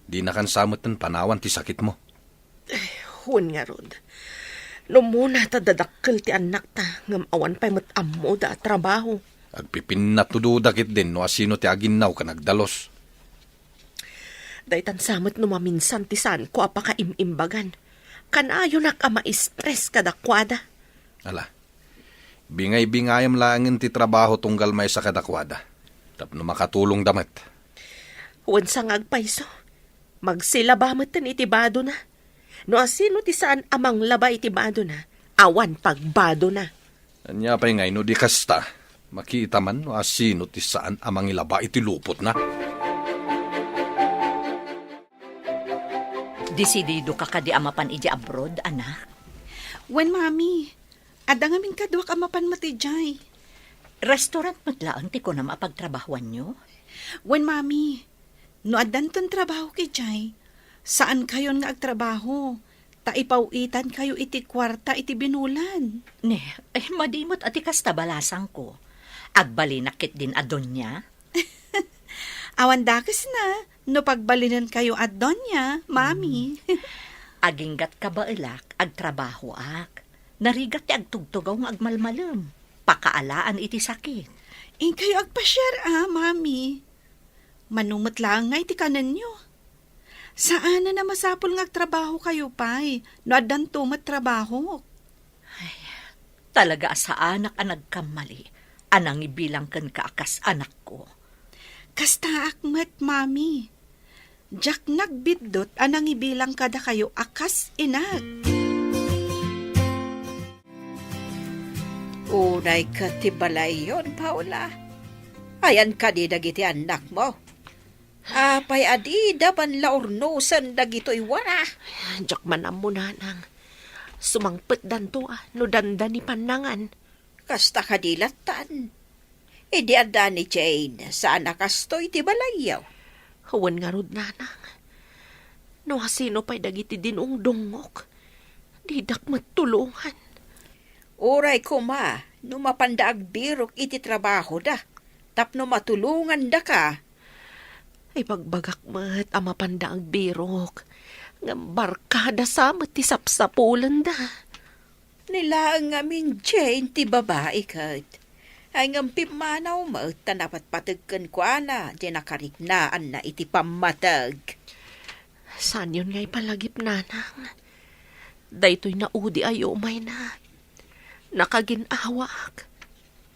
Di na kan samot ng panawan ti sakit mo. Huwag nga, Rod. No muna ta dadakkel ti anak ta, ngam awan pa'y matamo da at trabaho. Agpipin na tududakit din no asino ti aginaw ka nagdalos. Daytan samot no maminsan ti san ko apaka imimbagan. Kanayo nak ama stress kadakwada. Ala, bingay-bingayam langin ti trabaho tunggal may sa kadakwada. Tapno makatulong damat. Huwag sa ngagpaiso. Magsilabamot tan itibado na. No asino ti saan amang laba itibado na, awan pagbado na. Anya pa'y ngay no di kasta. Makita man no asino ti saan amang ilaba iti lupot na. Desidido ka ka di amapan iji abroad, anak? Wen, mami. Ada ngamin kadwak amapan matijay. Restaurant matlaan ti ko na mapagtrabahuan nyo? Wen, mami. No adan ton trabaho ki Jay. Saan kayon nga agtrabaho? Taipawitan kayo iti kwarta iti binulan. Ne, madimot ati kasta balasang ko. Agbalinakit din adon niya. Awan dakes na, no pagbalinan kayo adon niya, mami. Aginggat ka ba ilak, agtrabaho ak. Narigat ti agtugtugaw nga agmalmalam. Pakaalaan iti sakit. Kayo agpa-share mami. Manumot lang nga iti kanan nyo. Saan na masapol nga agtrabaho kayo, pay? No adan tumat trabaho. Talaga sa anak ang nagkamali. Anang ibilang kan kaakas anak ko. Kasta akmat, mami. Jak nagbidot anang ibilang kada kayo akas inag. Unay ka ti balay yon, Paula. Ayan ka di dagiti anak mo. Apay adi daban laurnosan dagito'y wara. Jak man mo nanang. Sumangpet danto no dandan ni panangan. Kasta kadilatan. Idi ada ni Jane, saan nakastoy ti balayaw. Huwan nga rod nanang. No hasino pa'y dagiti dinong dungok. Didak matulungan. Uray ko ma, no mapandaag birok iti trabaho da. Tapno matulungan da ka. Ay pagbagak mat ama pandaang birok. Ngam barkada sa ti sapsapulan da. Nila ang amin Jane ti babae kat. Ay ngam pimanaw mo tanapat patagkan kwa na di nakariknaan na iti pamatag. Saan yun nga'y palagip nanang? Daytoy na udi ayo may na. Nakaginawak.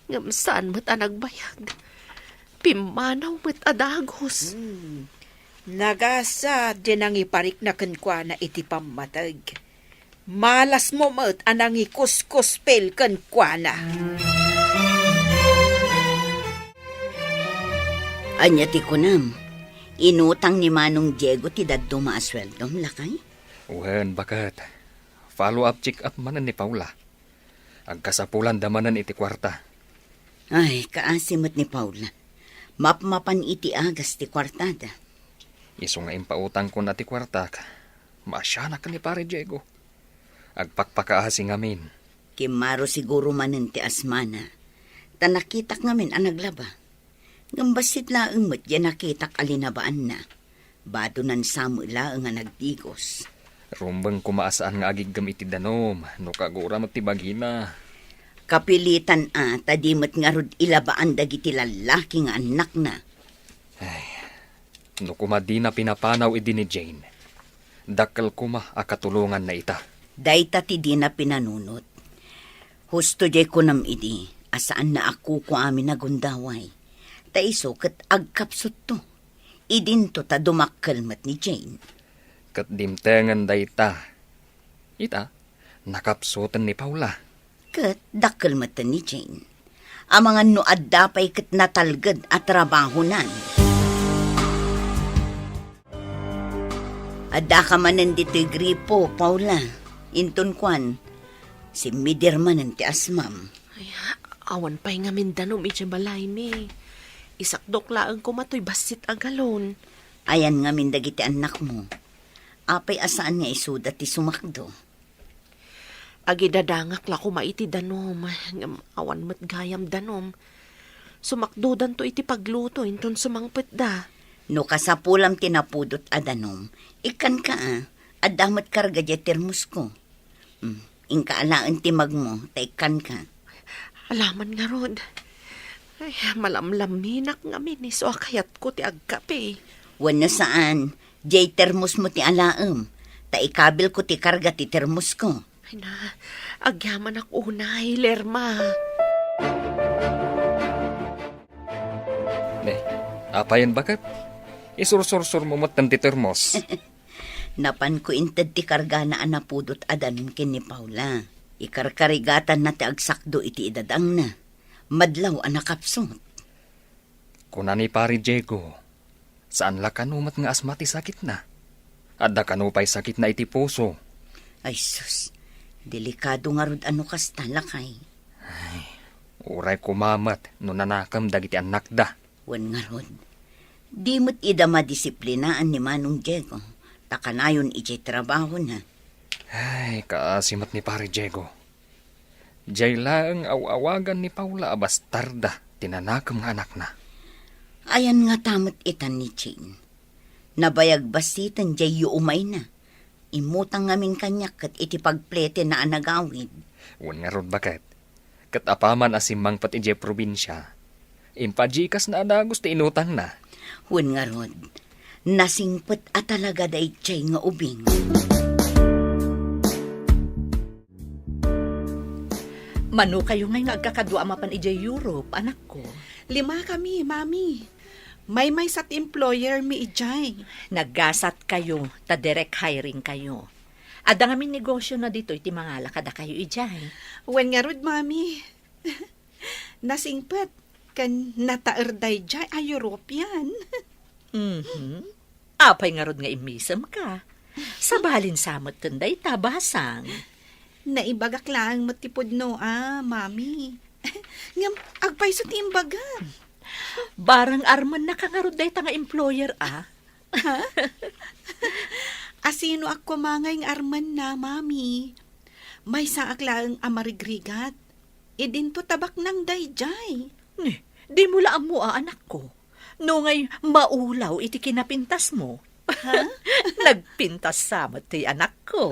Ngam saan mat anagbayag. Pimanaw mat adagos. Nagasa di nang iparik na kankwa na iti pamatag. Malas mo mat anang ikuskuspel kankwa na. Anya ti kunam. Inutang ni Manong Diego ti daddo maasweldom lakay? Wen, bakat. Follow-up check-up manan ni Paula. Agkasapulan damanan iti kwarta. Ay, kaasimot ni Paula. Mapmapan iti agas ti kwartada. Iso nga impautang ko na ti kwarta. Maasya na ka ni pare Diego. Agpakpakaasi ngamin. Kimaro siguro manin ti asmana. Tanakitak ngamin ang naglaba. Ngambasit laeng mat yan nakitak alinabaan na. Bado nan samu laeng nga nagdigos. Rumbang kumaasaan nga agigam iti danom. No kagura matibagina. Kapilitan tadimat nga rod ilabaan dagiti lalaki nga anak na. Ay, no kumadi na pinapanaw idi ni Jane. Dakal kuma akatulungan na ita. Dayta ti di na pinanunot. Husto jay ko nam idi, asaan na ako ko amin nagundaway. Taiso kat agkapsot to. Idinto ta dumakkelmat ni Jane. Kat dimtengan dayta. Ita, nakapsutan ni Paula. Kat dakkelmatan ni Jane. Amangan no adda pa'y kat natalgad at trabaho nan. Adda ka manan dito'y gripo, Paula. Inton kwan, si Midirman ti asmam. Ay, awan pa'y nga Mindanao, iti balay ni. Isakdok laang ko matoy basit agalon. Ayan nga mindagiti anak mo. Apay asaan nga isuda ti sumakdo. Agi dadangak la ko maiti danom. Awan mat gayam danom. Sumakdudan to iti pagluto, inton sumangpet da. No kasapulam tinapudot adanom, ikan ka adamat karga di termos ko. Inka alaan timag mo, taikan ka. Alaman nga rod. Ay, malamlaminak nga minis o akayat ko ti agkape. Wano saan, jay termos mo ti alaam, taikabil ko ti karga ti termos ko. Ay na, agyaman ako unay, Lerma. Apayan bakat? Isursur-sur mo matan ti termos. Napan ko inted ti karga na anapudot adanon kin ni Paula. Ikarkarigatan na ti agsakdo iti idadang na. Madlaw anakapsot. Kuna ni pari Diego, saan la kanumat nga asma ti sakit na? Adda kanupay sakit na iti puso. Ay sus, delikado nga rod ano kas talakay. Uray kumamat no nanakam dagiti anak da. Wan nga rod. Di mo't ida madisiplinaan ni Manong Diego. Takanayon iti trabaho na. Ay, kaasimat ni pari Diego. Diyay laang awagan ni Paula abastarda, tinanakam nga anak na. Ayan nga tamot itan ni Jane. Nabayag basitan jay umay na. Imutang ngamin kanyak kat iti pagplete na anagawid. Wan nga rod bakat. Kat apaman asimang pati jay probinsya. Impajikas na adagos ti inutang na. Wan nga rod. Nasingpet at talaga day jay nga ubing. Mano kayo ngay nga agkakadwa mapan ijay Europe, anak ko. 5 kami, mami. May sat employer mi ijay. Naggasat kayo, ta direct hiring kayo. Ada nga min negosyo na dito, iti mga lakada kayo ijay. Wen nga rod, mami. Nasingpet, kan nataerday jay a European. Apay nga rod nga imisam ka. Sabalin samot tunday tabasang. Naibagak lang matipod no, mami. Ngam, agpay sa timbagan. Barang arman na kangarod day nga employer, Asino ako mangay ng arman na, mami. May saak lang amarigrigat. Idinto tabak ng dayjay. Di mo laam mo, anak ko. No ngay maulaw iti kinapintas mo. Nagpintas samot ti anak ko.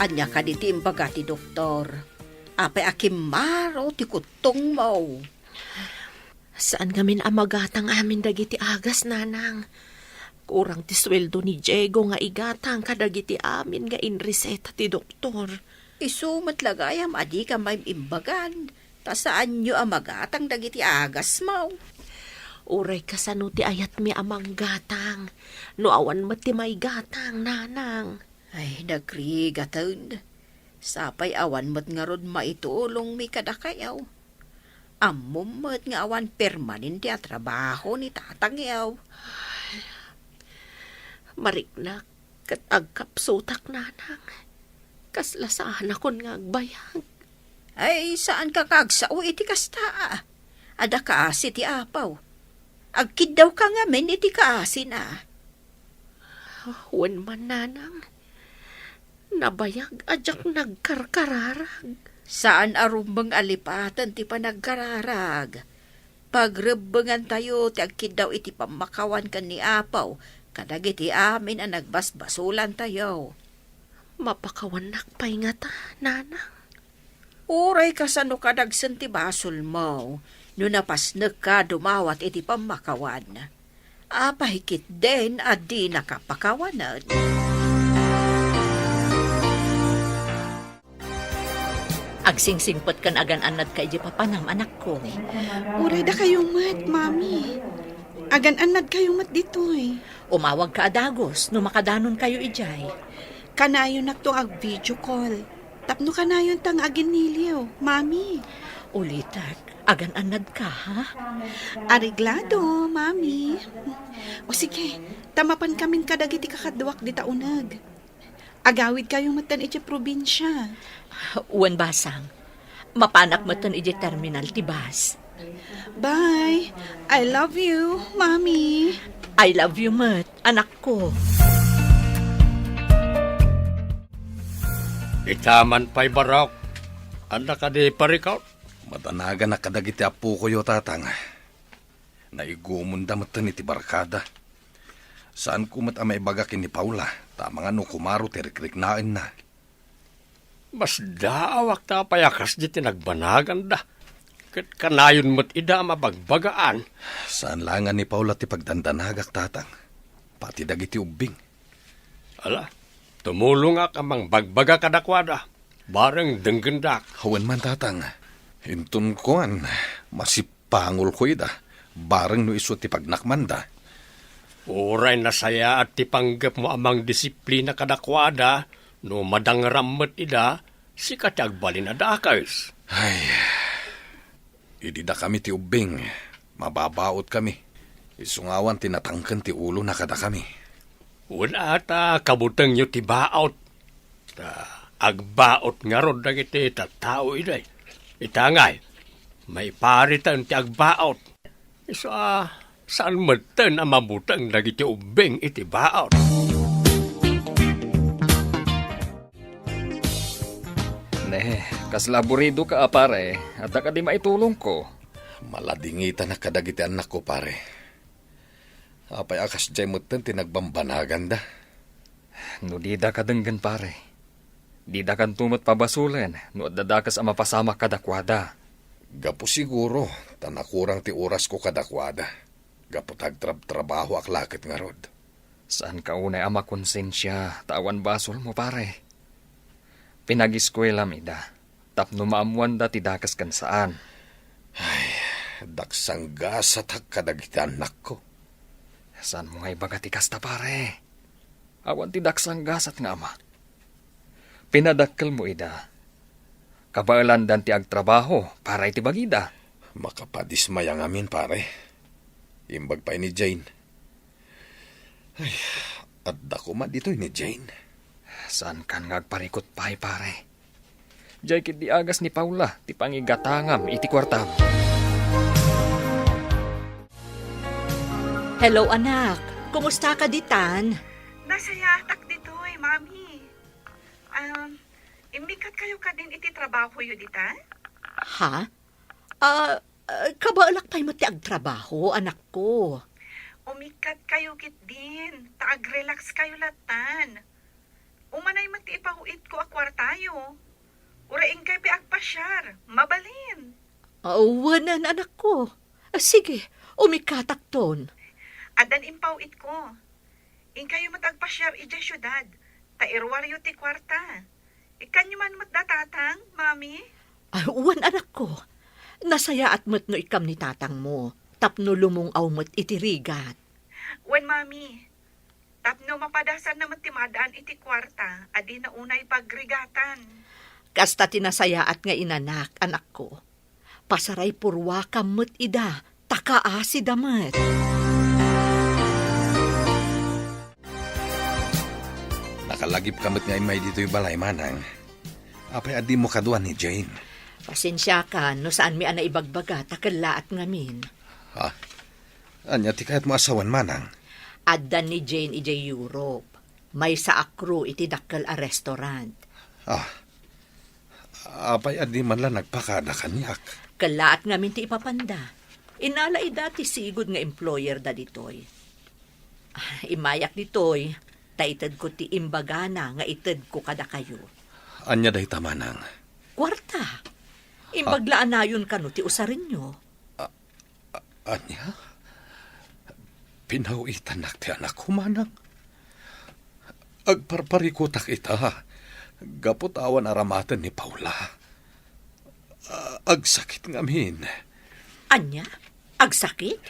Anya ka di timbaga ti doktor. Apay akimaro ti kutong mo. Saan gamin amagatang amin dagiti agas, nanang? Kurang ti sweldo ni Diego nga igatang kadagiti amin nga inreseta ti doktor. Isumat lagayam adi ka may imbagan. Ta saan nyo amagatang dagiti agas mo? Uray kasano ti ayat mi amang gatang. No awan mat ti may gatang, nanang. Ay, nagrigatod. Sapay awan mo't nga rod maitulong mi kadakayaw. Amom mo't nga awan permanente at trabaho ni tatang yaw. Mariknak kat agkapsutak, nanang. Kaslasaan akon nga agbayag. Ay, saan ka kagsao iti kasta? Ada kaasi ti apaw. Agkid daw ka nga men iti kaasi na. Wan man, nanang. Nabayag ajak nagkarkararag. Saan arumbang alipatan ti panagkararag? Pagrebengan tayo, ti agkid daw iti pamakawan kan ni apaw, kadag iti amin ang nagbasbasulan tayo. Mapakawan nakpay nga ta, nanang. Uray kasano kadagsan ti basol mo, no napasnag ka dumawat iti pamakawan. Apahikit din at di nakapakawanan. Agsingsingpot kan agan anad ka iji papanam anak ko. Uray da kayo mat, mami. Agan-anad kayo mat ditoy. Umawag ka adagos no makadanon kayo ijay. Kanayon na to ag video call. Tapno kanayon tang aginiliw, mami. Ulitak, agan anad ka ha? Ariglado, mami. O sige, tamapan kamin kadagiti kakadwak di taunag. Agawid kayo matan iti probinsya. Uwan basang, mapanak mo ton iji terminal tibas. Bye. I love you, mami. I love you, Mat, anak ko. Itaman pa'y barok. Anak ka di parikaw. Matanaga na kadagiti apo ko yo tatang. Naigumunda matan iti barkada. Saan kumat amay bagakin ni Paula? Tamang ano kumaro tirikriknain na. Mas daawak ta payakas di tinagbanagan da. Kat kanayon mo't ida mabagbagaan. Saan langan ni Paula ti pagdandanagak tatang? Pati dagiti ubing. Ala, tumulong ak amang bagbaga kadakwada. Bareng denggendak. Hawan man tatang. Hintun koan, masipangol ko ida. Bareng no iso ti pagnakmanda. Uray na saya at tipanggap mo amang disiplina kadakwada. No madangrammet ida, si katagbalin na dakais. Ay, idi da kami ti ubing. Mababaot kami. Isungawan tinatangkan ti ulo na kada kami. Wala ta kabutang nyo ti baot. Agbaot nga rod dagiti tatao iday. Itangay, may paritan ti agbaot. Saan matan ang mabutang dagiti ubing iti baot? Kas laborido ka pare, at ka di maitulong ko. Maladingita na kadagiti anak ko pare. Apay akas jay mutan tinagbambanagan da. No di da ka denggan pare. Di da kan tumot pabasulen, no dadakas ang mapasama kadakwada. Gapo siguro, tanakurang ti oras ko kadakwada. Gapo tagtrabaho ak lakit nga rod. Saan ka unay ama konsensya, tawan basol mo pare. Pinag-eskwela mi da. Tapno maamuan da ti dakas kan saan. Ay, daksang gasat kadagiti anak ko. Saan mo ngay baga ti kasta pare? Awan ti daksang gasat nga ama. Pinadakkel mo ida. Kabaalan dan ti agtrabaho para iti bagida. Makapadismaya ngamin pare. Imbag pa ni Jane. Ay, at dako ma dito ni Jane. Saan kan ngagparikot pa'y pare? Diyay kit di agas ni Paula, ti pangigatangam, iti kwartam. Hello, anak. Kumusta ka ditan? Nasayatak dito mami. Imikat kayo ka din iti trabaho yu dita? Ha? Kabaalak pa'y mati agtrabaho, anak ko. Umikat kayo kit din. Taag-relax kayo latan. Umanay mati ipahuit ko akwartayo. Uraing kay agpasyar. Mabalin. Wanan, anak ko. Sige, umikatak ton. Adan impahuit ko. In kayo matagpasyar ija syudad. Tairwaryo ti kwarta. Ikanyo man matdatatang, mami? Wan, anak ko. Nasaya at mo't no ikam ni tatang mo. Tapno lumungaw mo't itirigat. Wan, mami. Tapno mapadasan naman timadaan iti kwarta, adi na unay pagrigatan. Kasta tinasaya at nga inanak, anak ko. Pasaray purwa kamot ida, takaa si damat. Nakalagip kamot nga imay dito yung balay manang. Apay adi mo kaduan ni Jane. Pasensya ka, no saan mi ana ibagbaga, takalaat ngamin. Ha? Anya ti kahit mo asawan manang. Addan ni Jane ija Europe. May sa akro iti dakkel a restaurant. Apay adi man lang nagpakada kanyak. Kalaat ngamin ti ipapanda. Inalay dati sigod nga employer da ditoy. Imayak ditoy, taited ko ti imbagana nga ited ko kada kayo. Anya day tamanang. Kwarta. Imbaglaan na yun kano ti usarin nyo. Anya? Pinawitan nak ti anak ko manang. Agparparikutak ita. Gaputawan aramatan ni Paula. Agsakit ngamin. Anya? Agsakit?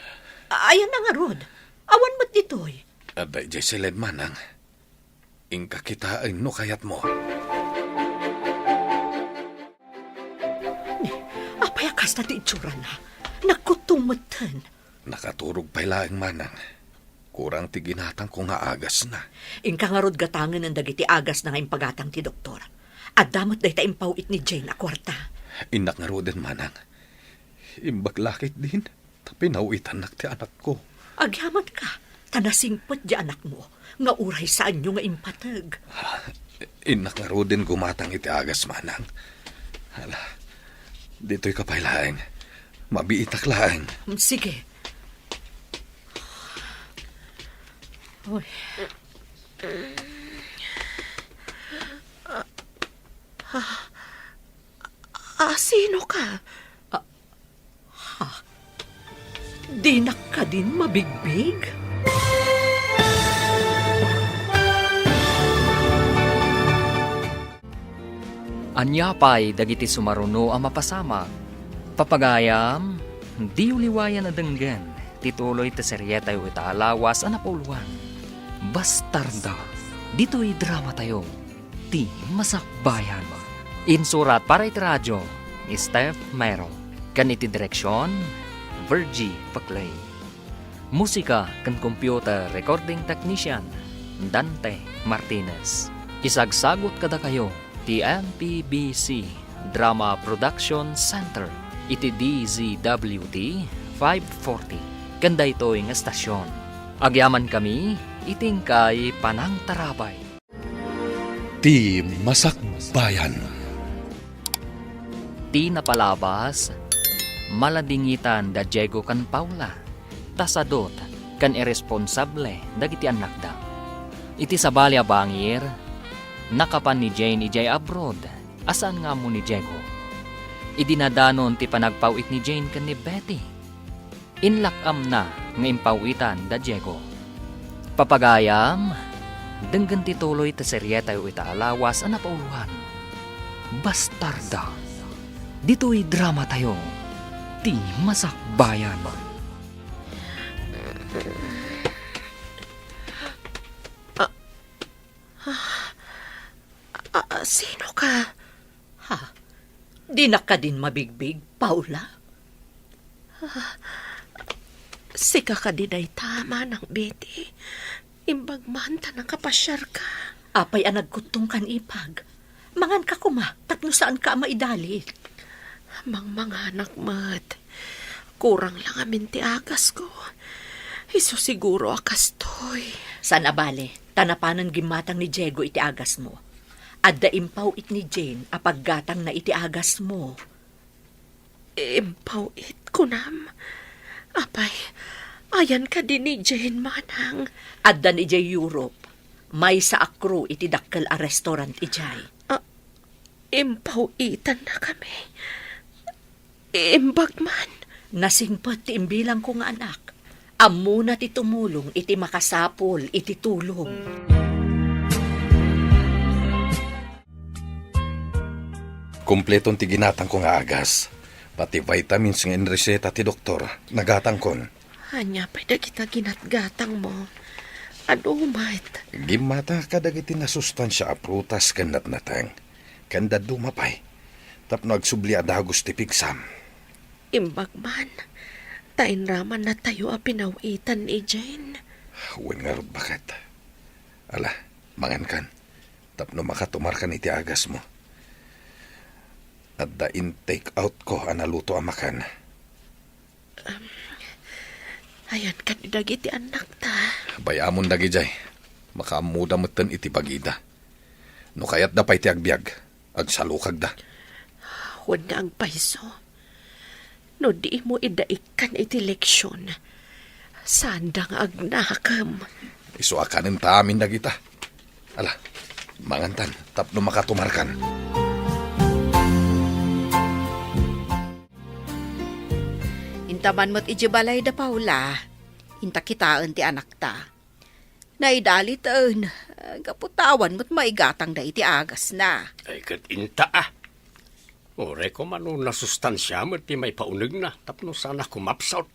Ayan na nga, Rod. Awan mo't ditoy. Aday, Jesselyn manang. Ingka kita ay no kayat mo. Apay akas na ti itsura na. Nagkutumatan. Nakaturog pa ilaang manang. Kurang ti ginatang ko nga agas na. Ingka nga, Rod, gatangan ng dagiti agas na nga impagatang ti doktor. At damot day ta impawit ni Jane a kwarta. Inak nga ro din manang. Imbaglakit din. Tapi nauitan nak ti anak ko. Agyaman ka. Tanasingpot di anak mo. Nga uray saan nyo nga impatag. Inak nga ro din gumatang iti agas manang. Hala, dito'y kapailaeng. Mabiitak laeng. Sige. Uy. Sino ka? Dinak ka din mabigbig? Anya pa'y dagiti sumaruno ang mapasama. Papagayam, di uliwayan na denggan. Tituloy ta seryeta yu ita alawas ang napuluan. Bastarda, dito'y drama tayo. Ti masakbayan. Insurat para iti radyo, Steph Mero. Kan iti direksyon, Virgie Paclay. Musika kan computer recording technician, Dante Martinez. Isagsagot kada kayo, ti MPBC Drama Production Center. Iti DZWT 540. Kanda ito'y nga stasyon. Agyaman kami, itingkay Panang Tarabay. Ti Masakbayan. Ti napalabas, maladingitan da Diego kan Paula, tasadot kan irresponsable dagiti anak da. Iti sabalya bangir, nakapan ni Jane ijay abroad, asan nga mo ni Diego. Idinadanon ti panagpawit ni Jane kan ni Betty. Inlakam na nga impawitan da Diego. Papagayam, denggan ti tuloy ta seryeta yu ita alawas ang napauluhan. Bastarda, dito'y drama tayo. Ti masakbayan. Sino ka? Dinak ka din mabigbig, Paula? Sika ka din ay tama ng Betty. Imbagmanta ng kapasyar ka. Apay ang nagkutong kan ipag. Mangan ka kuma, tatno saan ka maidalit. Mga anak mat. Kurang lang amin ti agas ko. Iso siguro akas toy. Sana bale, tanapanan gimatang ni Diego iti agas mo. Adda impaw it ni Jane apaggatang na iti agas mo. Impaw it ko nam. Apay, ayan ka din ni Jane manang. Adda ni Jay Europe. May sa akro iti dakkel a restaurant ijay. Impaw itan na kami. Imbagman. Nasingpot ti imbilang ko nga anak. Amo na ti tumulong iti makasapol iti tulong. Kumpletong ti ginatang ko nga agas. Pati vitamins nga inreseta ti doktor. Nagatang kon. Anya pa'y kita ginatgatang mo. Ano mat? Gimata kadagiti na sustansya a prutas kan natnatang. Kanda dumapay. Tapno agsubli adagos ti pigsam. Imbagman. Tain raman na tayo a pinawitan ni Jane. Wen nga rod bakit. Ala, mangan kan. Tapno makatumar kan iti agas mo. At da in-take out ko analuto ang makan. Ayan ka ni dagiti anak ta. Bayamon dagi jay. Makaamuda matan iti pagida. No kayat da pa'y ti agbyag. Agsalukag da. Huwag na ang paiso. No di mo idaikan iti leksyon. Sandang agnakam. Isuakanin ta amin dagita. Ala, mangantan. Tapno makatumarkan. Intaman mo't ijibalay da Paula. Inta kitaan ti anak ta. Naidalitan. Kaputawan mo't maigatang da iti agas na. Ay kat inta ah. Ore ko man nasustansya mo ti may paunag na tapno sana kumapsot.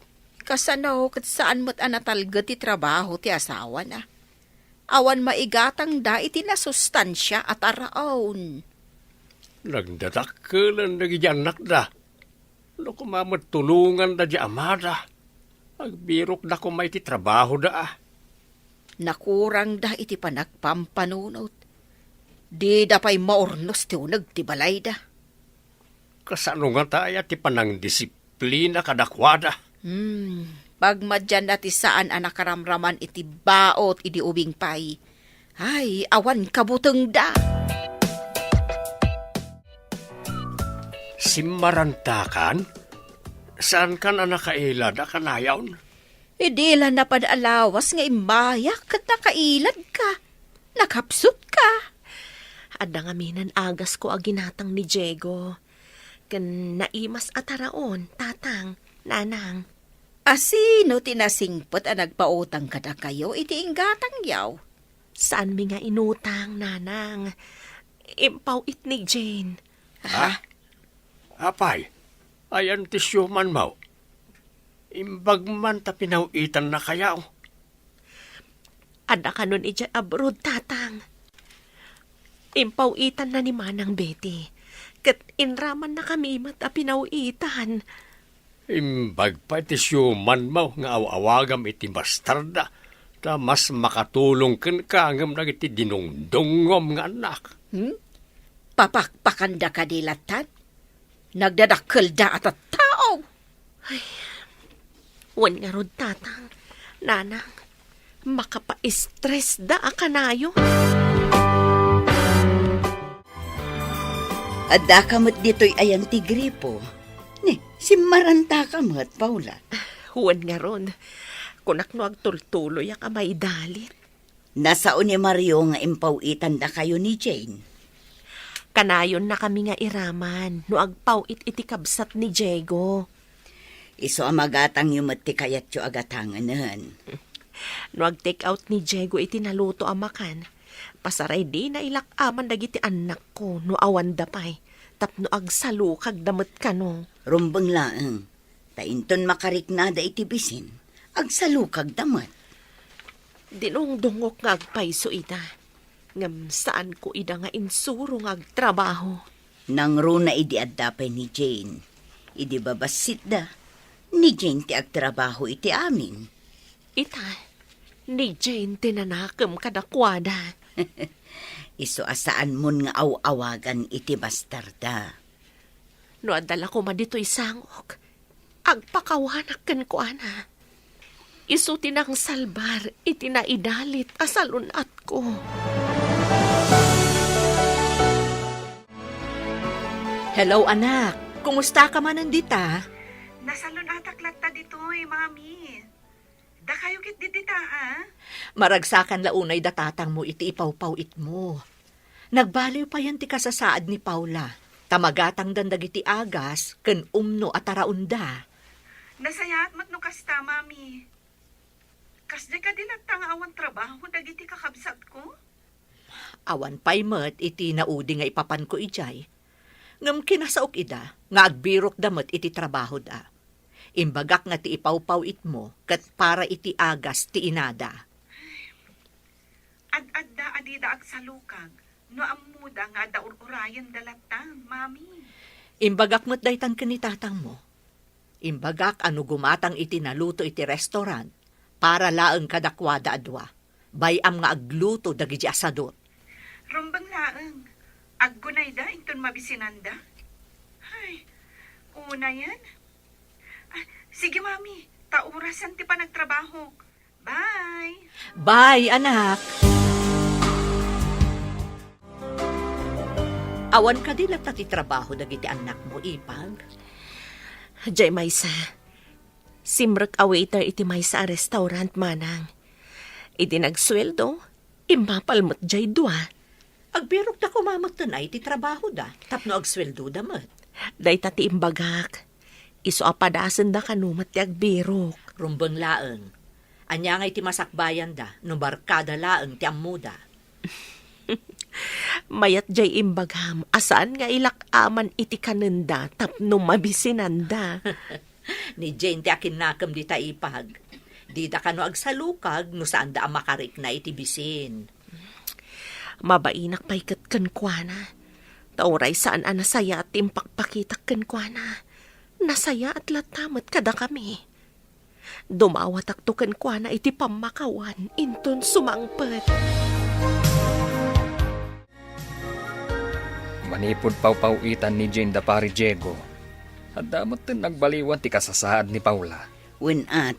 Kasano kat saan mo't anatalga ti trabaho ti asawa na. Awan maigatang da iti nasustansya at araon. Nagdadakkelan na giyanak da. No kumamat tulungan da di amada. Agbirok da ko may ti trabaho da. Nakurang da iti panagpampanunot. Di da pa'y maornos ti unag ti balay da. Kasano nga tayo ti panang disiplina kadakwada. Pagmadyan na ti saan ang nakaramraman iti baot iti ubing pay. Ay, awan kabuteng da. Simarantakan? Saan ka na nakailad a kanayawn? Idila na padalawas nga imayak kat nakailad ka. Nakapsut ka. Adda nga minan agas ko aginatang ni Diego. Kan naimas ataraon, tatang, nanang. Asino tinasingpot ang nagpautang kada kayo iti inggatang yaw? Saan mi nga inutang, nanang? Impaw it ni Jane. Ha? Apay, ayan ti syuman mo. Imbag man ta pinawitan na kayaw. Adda ka nun ija abroad, tatang. Impawitan na ni Manang Betty. Kat inraman na kami mat a pinawitan. Imbag pa ti syuman mo nga awawagam iti bastarda. Ta mas makatulong ken kangam na iti dinungdungom nga anak. Papakpakanda ka dilatan? Nagdadakkel da at tao. Wan nga rod, tatang. Nanang, makapa-stress da akanayo. Adda kamot dito'y ayan ti gripo. Ni, simaranta kamot, Paula. Huwan nga ron. Kunak no agtultuloy ang amay dalit. Nasaon ni Mario nga impawitan da kayo ni Jane. Kanayon na kami nga iraman. No agpawit iti kabsat ni Diego. Iso amagatang yumat ti kayat yo agatanganan. No ag-take out ni Diego iti naluto amakan. Pasaray di na ilakaman dagiti anak ko no awan da pay. Tapno agsalukag damat ka no. Rumbang laeng. Tainton makariknada iti bisin. Agsalukag damat. Dinong dungok nga agpayso ita. Ngam saan ko ida nga insuro nga agtrabaho. Nang runa idi addapay ni Jane. Idi babasit da. Ni Jane ti agtrabaho iti amin. Ita, ni Jane tinanakam kadakwada. Iso asaan mon nga awagan iti bastarda. No adala ko madito'y sangok. Agpakawanak kan ko, ana. Iso tinang salbar, iti naidalit asalunat ko. Hello anak, kumusta ka man nandita? Nasalon atak latta ditoy, mami. Da kayo kit dita, ha? Maragsakan launay datatang mo iti ipawpawit mo. Nagbaliw pa yan ti kasasaad ni Paula. Tamagatang dandag iti agas, ken umno at taraunda. Nasayat mat no kasta, mami. Kasde ka din at awan trabaho dagiti kakabsat ko? Awan pay met iti naudi nga ipapan ko ijay. Ngam kinasaok ida, nga agbirok damat iti trabaho da. Imbagak nga ti ipawpawit mo, kat para iti agas ti inada. Ad-adda adida agsalukag, no amuda nga da urayan dalatang, mami. Imbagak mo't daytan kanitatang mo. Imbagak ano gumatang iti naluto iti restaurant, para laeng kadakwada adwa. Bayam nga agluto dagiti asadot. Rumbang laeng, aggunay da, inton mabisinanda. Ay, una yan. Sige, mami. Taurasan ti pa nagtrabaho. Bye! Bye, anak! Awan ka din ti trabaho dagiti anak mo, ipag. Jay Maysa, simrek a waiter iti Maysa a restaurant, manang. Iti nagsweldo, impapalmot jay dua. Agbirok na kumamot na iti trabaho da, tapno agsweldo damat. Day ti imbagak. Iso apadasan da kanumat ti agbirok. Rumbang laeng. Anya nga iti masakbayan da, no barkada laeng ti amuda. Mayat jay imbagham, asaan nga ilakaman iti kanenda tapno mabisinanda. Ni Jane ti akin nakam di ta ipag. Di da kano agsalukag no saan da makarik na iti bisin. Mabainak pa'y kankwana. Tauray saan nasaya at impakpakitak kankwana. Nasaya at latamat kada kami. Dumawat akto kankwana iti pamakawan, inton sumangpet. Manipod pawpawitan ni Jane da pari Diego. At damot din nagbaliwan ti kasasaad ni Paula.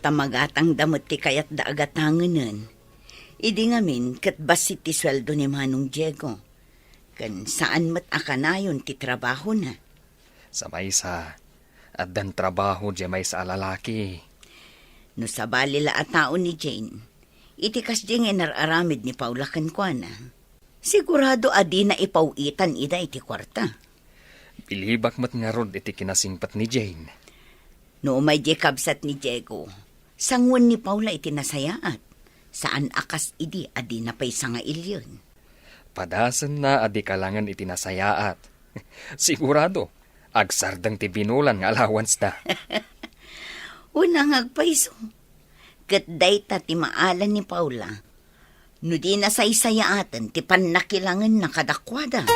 Tamagatang damot ti kayat da agatanganan. Idi ngamin kat basit ti sweldo ni Manong Diego. Kan saan mat akanayon ti trabaho na. Sa maysa, at dan trabaho di may sa lalaki. No sa balila at tao ni Jane, itikas di nga nararamid ni Paula kankwana. Sigurado adi na ipawitan ida iti kwarta. Bilibak mat nga rod iti kinasingpat ni Jane. No may di kabsat ni Diego, sangwan ni Paula iti nasayaat. Saan akas idi adi na pay nga ilyon. Padasan na adi kalangan iti nasayaat. Sigurado, agsardang ti binulan nga allowance na. Unang agpaiso. Kat dayta ti maalan ni Paula. No di nasaysayaatan ti pannakilangan na kadakwada.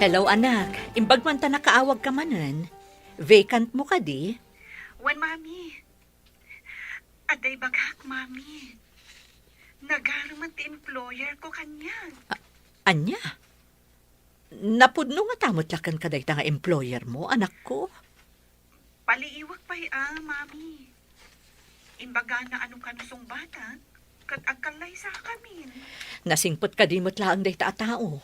Hello anak, imbag man ta nakaawag ka manan. Vacant mo ka di? Wan, mami. Aday baghak, mami. Nagaruman ti employer ko kanya. Anya? Napudno nga tamot lakan kaday ta nga employer mo, anak ko. Paliiwag pa'y mami. Imbaga na anong kanusong bata, kat agkalay sa kamin. Nasingpot ka di mo't laang day ta tao.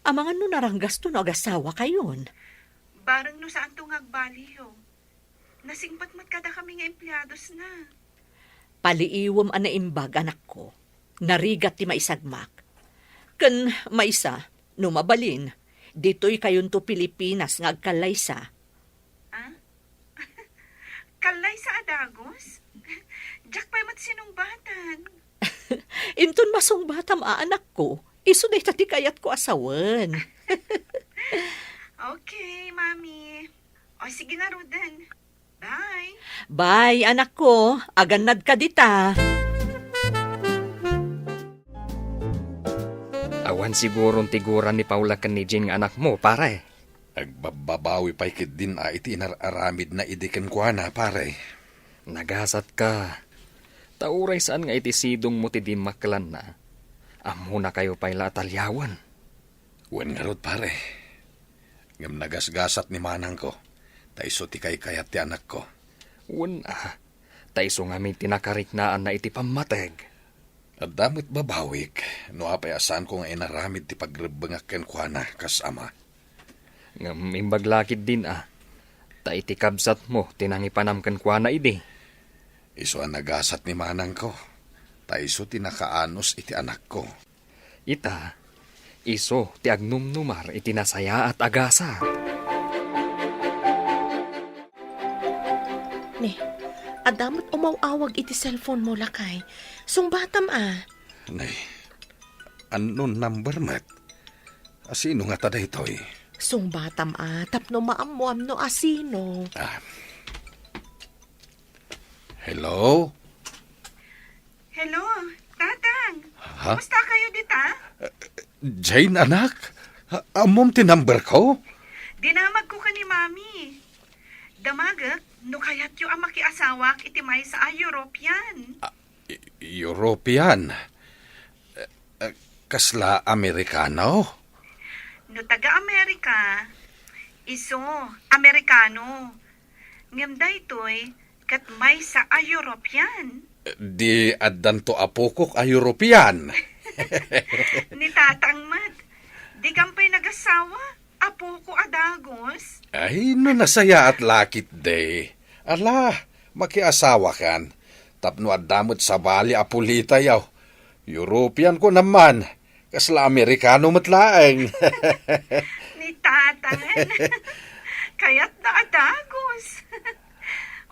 Amangan no naranggas to no agasawa kayon. Barang no saan to ngagbaliho. Nasingpat mat kada kami nga empleados na. Paliiwam ana imbag, anak ko. Narigat ti maisagmak. Ken maisa, no mabalin, dito'y kayon to Pilipinas nga agkalaysa. Kalay sa adagos? Jack pa'y mat sinungbatan. Inton masungbatam anak ko, iso day tati kayat ko asawan. Okay, mami. O sige na, Roden. Bye. Bye, anak ko. Aganad ka dita. Awan sigurong tiguran ni Paula kan ni Jane nga anak mo, pare. Agbababawi pa'y kit din iti inararamid na idikan kwa na, pare. Nagasat ka. Tauray saan nga iti sidong mo ti di maklan na. Amo na kayo pa'y latalyawan. Wen nga rod, pare. Ngam nagasgasat ni manang ko. Taiso ti kayat ti anak ko. Taiso nga may tinakariknaan na iti pamateg. At damit babawik, no apayasan ko nga inaramid ti pagrebengakken kwa na kasama. Ngam imbaglakid din Ta iti kabsat mo, tinangipanamkan kwa na idi. Iso ang nagasat ni manang ko. Taiso tinakaanos iti anak ko. Ita, iso ti agnumnumar iti nasaya at agasa. Ne, adamot umawawag iti cellphone mo lakay. Sungbatam Nay, anon number mat? Asino nga tada ito Sungbatam tapno maamuam no asino. Hello? Hello, Tatang. Ha? Kumusta kayo dita? Jane, anak? Amom ti number ko? Dinamag ko ka ni Mami. Damagak, no kayat yu ang makiasawak iti may sa European. European? Kasla Amerikano? No taga-Amerika, iso, Amerikano. Ngam da ito'y kat may sa European. Di addanto apokok a European. Ni Tatang Mat, di kampay nagasawa, apo ko adagos. Ay, no nasaya at lakit de. Ala, makiasawa kan. Tapno adamot sa bali apulita yaw. European ko naman. Kasla Amerikano matlaeng. Ni Tatang. Kaya't na adagos.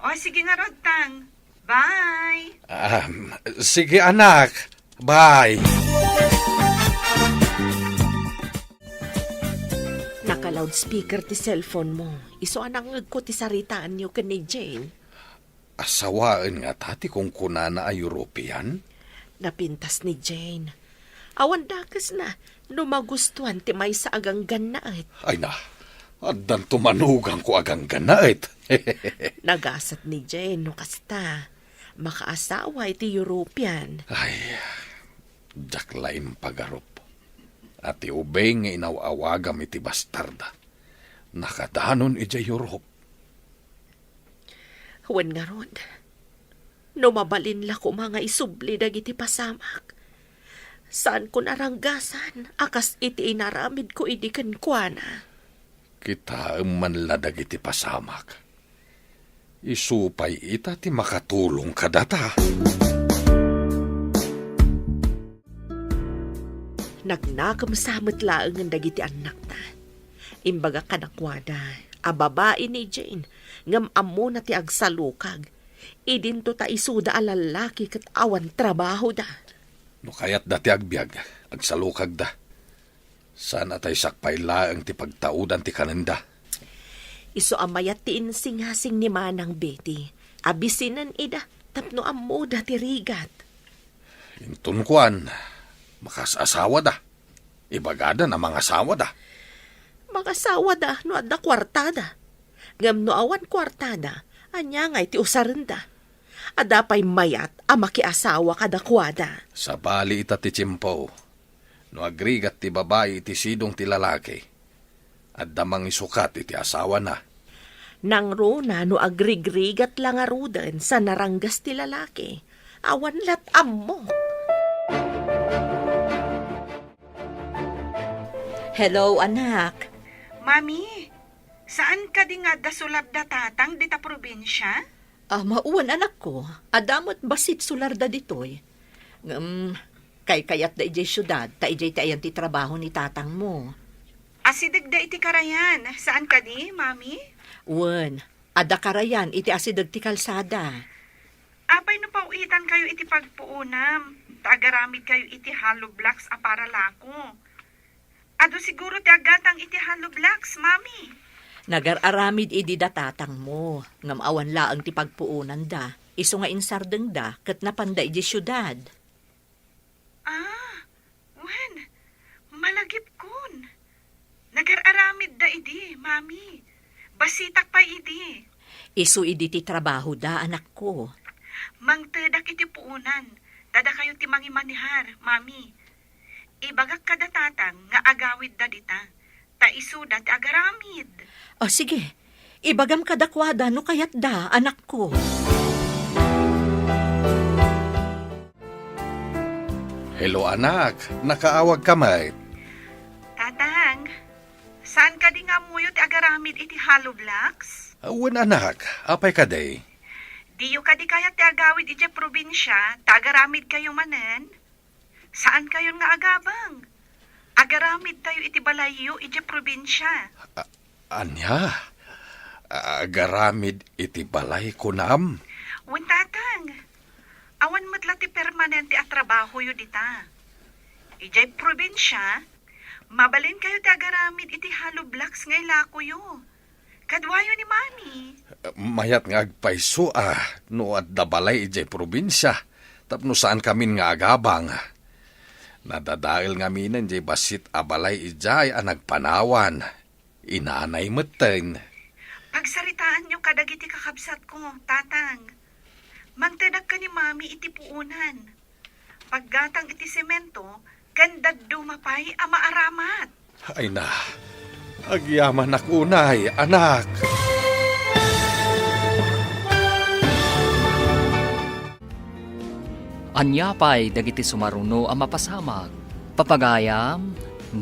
O sige nga Rodtang. Bye. Sige anak. Bye. loudspeaker ti cellphone mo. Iso anang ko ti saritaan niyo ka ni Jane. Asawaan nga tati kung kunana ay European. Napintas ni Jane. Awan dakas na, no magustuhan ti may sa agang ganaet. Ay na, adan tumanugang ko agang ganait. Nagasat ni Jane no kasta. Makaasawa iti European. Ay, jaklaim pagarup. At iubay nga inawawagam iti bastarda. Nakadanon iti Europe. Wen nga ron, no mabalin la ko mga isubli dagiti pasamak. Saan ko naranggasan, akas iti inaramid ko idikan kuana. Kita manladag iti pasamak. Isupay ita ti makatulong kadata. Nagnakam samot laeng ang dagiti anak na. Imbaga kanakwada, a babae ni Jane, ngam amo na ti agsalukag. Idinto ta isuda a lalaki kat awan trabaho da. No kayat dati agbyag, agsalukag da. Sana tay sakpay laeng ti pagtaudan ti kananda. Iso amayat ti insingasing ni Manang Betty. Abisinan ida, tapno amo da ti rigat. Intunkuan, makasasawa da. Ibagada na mga asawa da. Magasawa da, no adda kwartada. Ngam no awan kwartada, anya nga iti usarenda. Adapay mayat a makiasawa kadakwada. Sa bali ita ti Chimpo, no agrigat ti babae iti sidong ti lalaki, at damang isukat iti asawa na. Nang runa no agrigrigat lang arudan sa naranggas ti lalaki, awan lat ammo. Hello, anak. Mami, saan ka di nga da sulab da tatang di ta probinsya? Mauwan anak ko. Adamot basit sularda ditoy. Kay kayat da ijay syudad, ta ijay tayan ti trabaho ni tatang mo. Asidig da iti karayan. Saan ka di, mami? Wen, ada karayan iti asidag ti kalsada. Apay no pauitan kayo iti pagpuunam. Tagaramid kayo iti hollow blocks a para lako. Ado siguro ti agatang iti hollow blocks, mami. Nagararamid idi da tatang mo. Ngam awan laang ti pagpuunan da. Iso nga insardeng da, kat napanda iji syudad. Wen, malagip kun. Nagararamid da idi, mami. Basitak pa idi. Iso idi ti trabaho da, anak ko. Mangtedak iti puunan. Tada kayo ti mangimanihar, mami. Ibagak kada tatang nga agawid da dita. Ta isuda ti agaramid. Sige. Ibagam kadakwada no kayat da, anak ko. Hello anak, nakaawag ka may. Tatang, saan ka di nga muyo ti agaramid iti hollow blocks? Awan anak, apay ka day. Diyo ka di kaya ti agawid iti probinsya, ta agaramid kayo manen? Saan kayo nga agabang? Agaramid tayo iti balayo iti probinsya. Anya, agaramid iti balay kunam. Wen tatang, awan matla ti permanente at trabaho yu dita. Ijay probinsya, mabalin kayo ti agaramid iti hollow blocks ngay lako yu. Kadwayo ni mami. Mayat nga agpaiso no at dabalay ijay probinsya. Tapno saan kami nga agabang. Nadadail nga minan jay basit abalay ijay nagpanawan. Inanay meten. Pagsaritaan nyo kadagiti kakabsat ko, tatang. Mangtadag ka ni mami iti puunan. Paggatang iti semento, gandag dumapay ama aramat. Ay na, agyaman akunay, anak. Anyapay dagiti sumaruno ang mapasamag. Papagayam,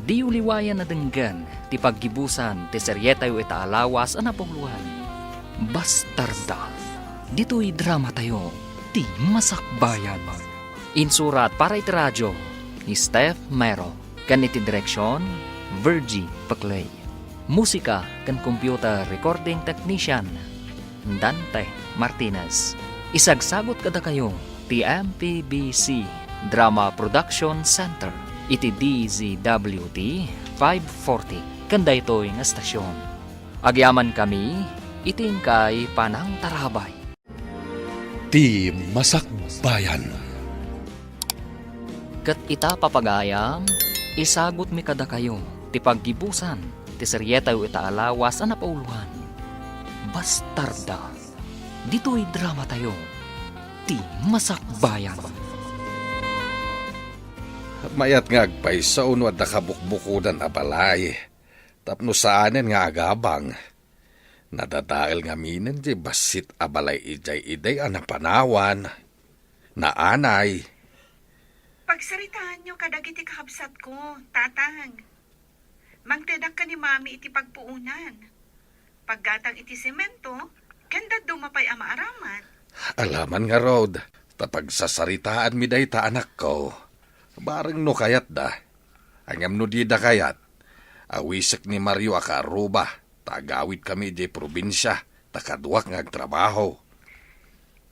di uliwayan na denggan ti paggibusan ti seryetayo ita alawas ang napungluhan. Bastarda, dito'y drama tayo, ti masakbayan. Insurat para iti radyo ni Steph Mero, kan iti direksyon, Virgie Paclay. Musika kan computer recording technician, Dante Martinez. Isagsagot kada kayo, ti MPBC Drama Production Center, iti DZWT 540 kanda ito'y nga stasyon. Agyaman kami, iting kay Panang Tarabay. Ti Masakbayan. Kat ita papagayam, isagot mi kada kayo, ti paggibusan, ti seryetayo ita alawas a napauluhan. Bastarda, dito'y drama tayo, ti Masakbayan. Mayat nga agpaysa uno at nakabukbukudan a balay. Tapno saanen nga agabang. Nadadail nga minen di basit a balay ijay-iday a napanawan. Naanay. Pagsaritaan nyo kadagiti kakabsat ko, tatang. Mangtedak ka ni mami iti pagpuunan. Paggatang iti semento, ganda dumapay ang maaraman. Alaman nga Rod, tapag sasaritaan mi day ta anak ko. Bareng no kayat da. Angam no di da kayat. Awisek ni Mario akaruba. Tagawit kami di probinsya. Takaduak nga agtrabaho.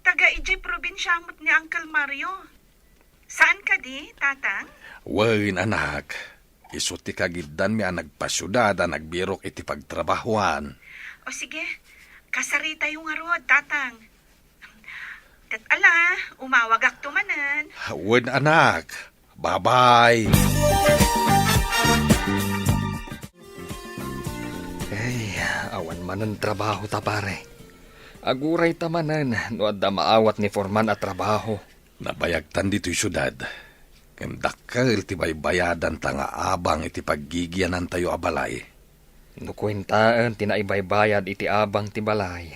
Taga ijay probinsya mo't ni Uncle Mario. Saan ka di, tatang? Wain anak. Isuti kagiddan mi ang nagpasyudad a nagbirok iti pagtrabahuan. O sige, kasarita yung arod, tatang. Kat ala, umawagak tumanan. Wen anak. Bye-bye. Ay, awan man ang trabaho ta pare. Aguray tamanan, no adda maawat ni Forman at trabaho. Nabayagtan dito'y syudad. Kendakkel ti baybayadan ta nga abang iti paggigyanan tayo abalay. No kwentaan, tinaibaybayad iti abang ti balay.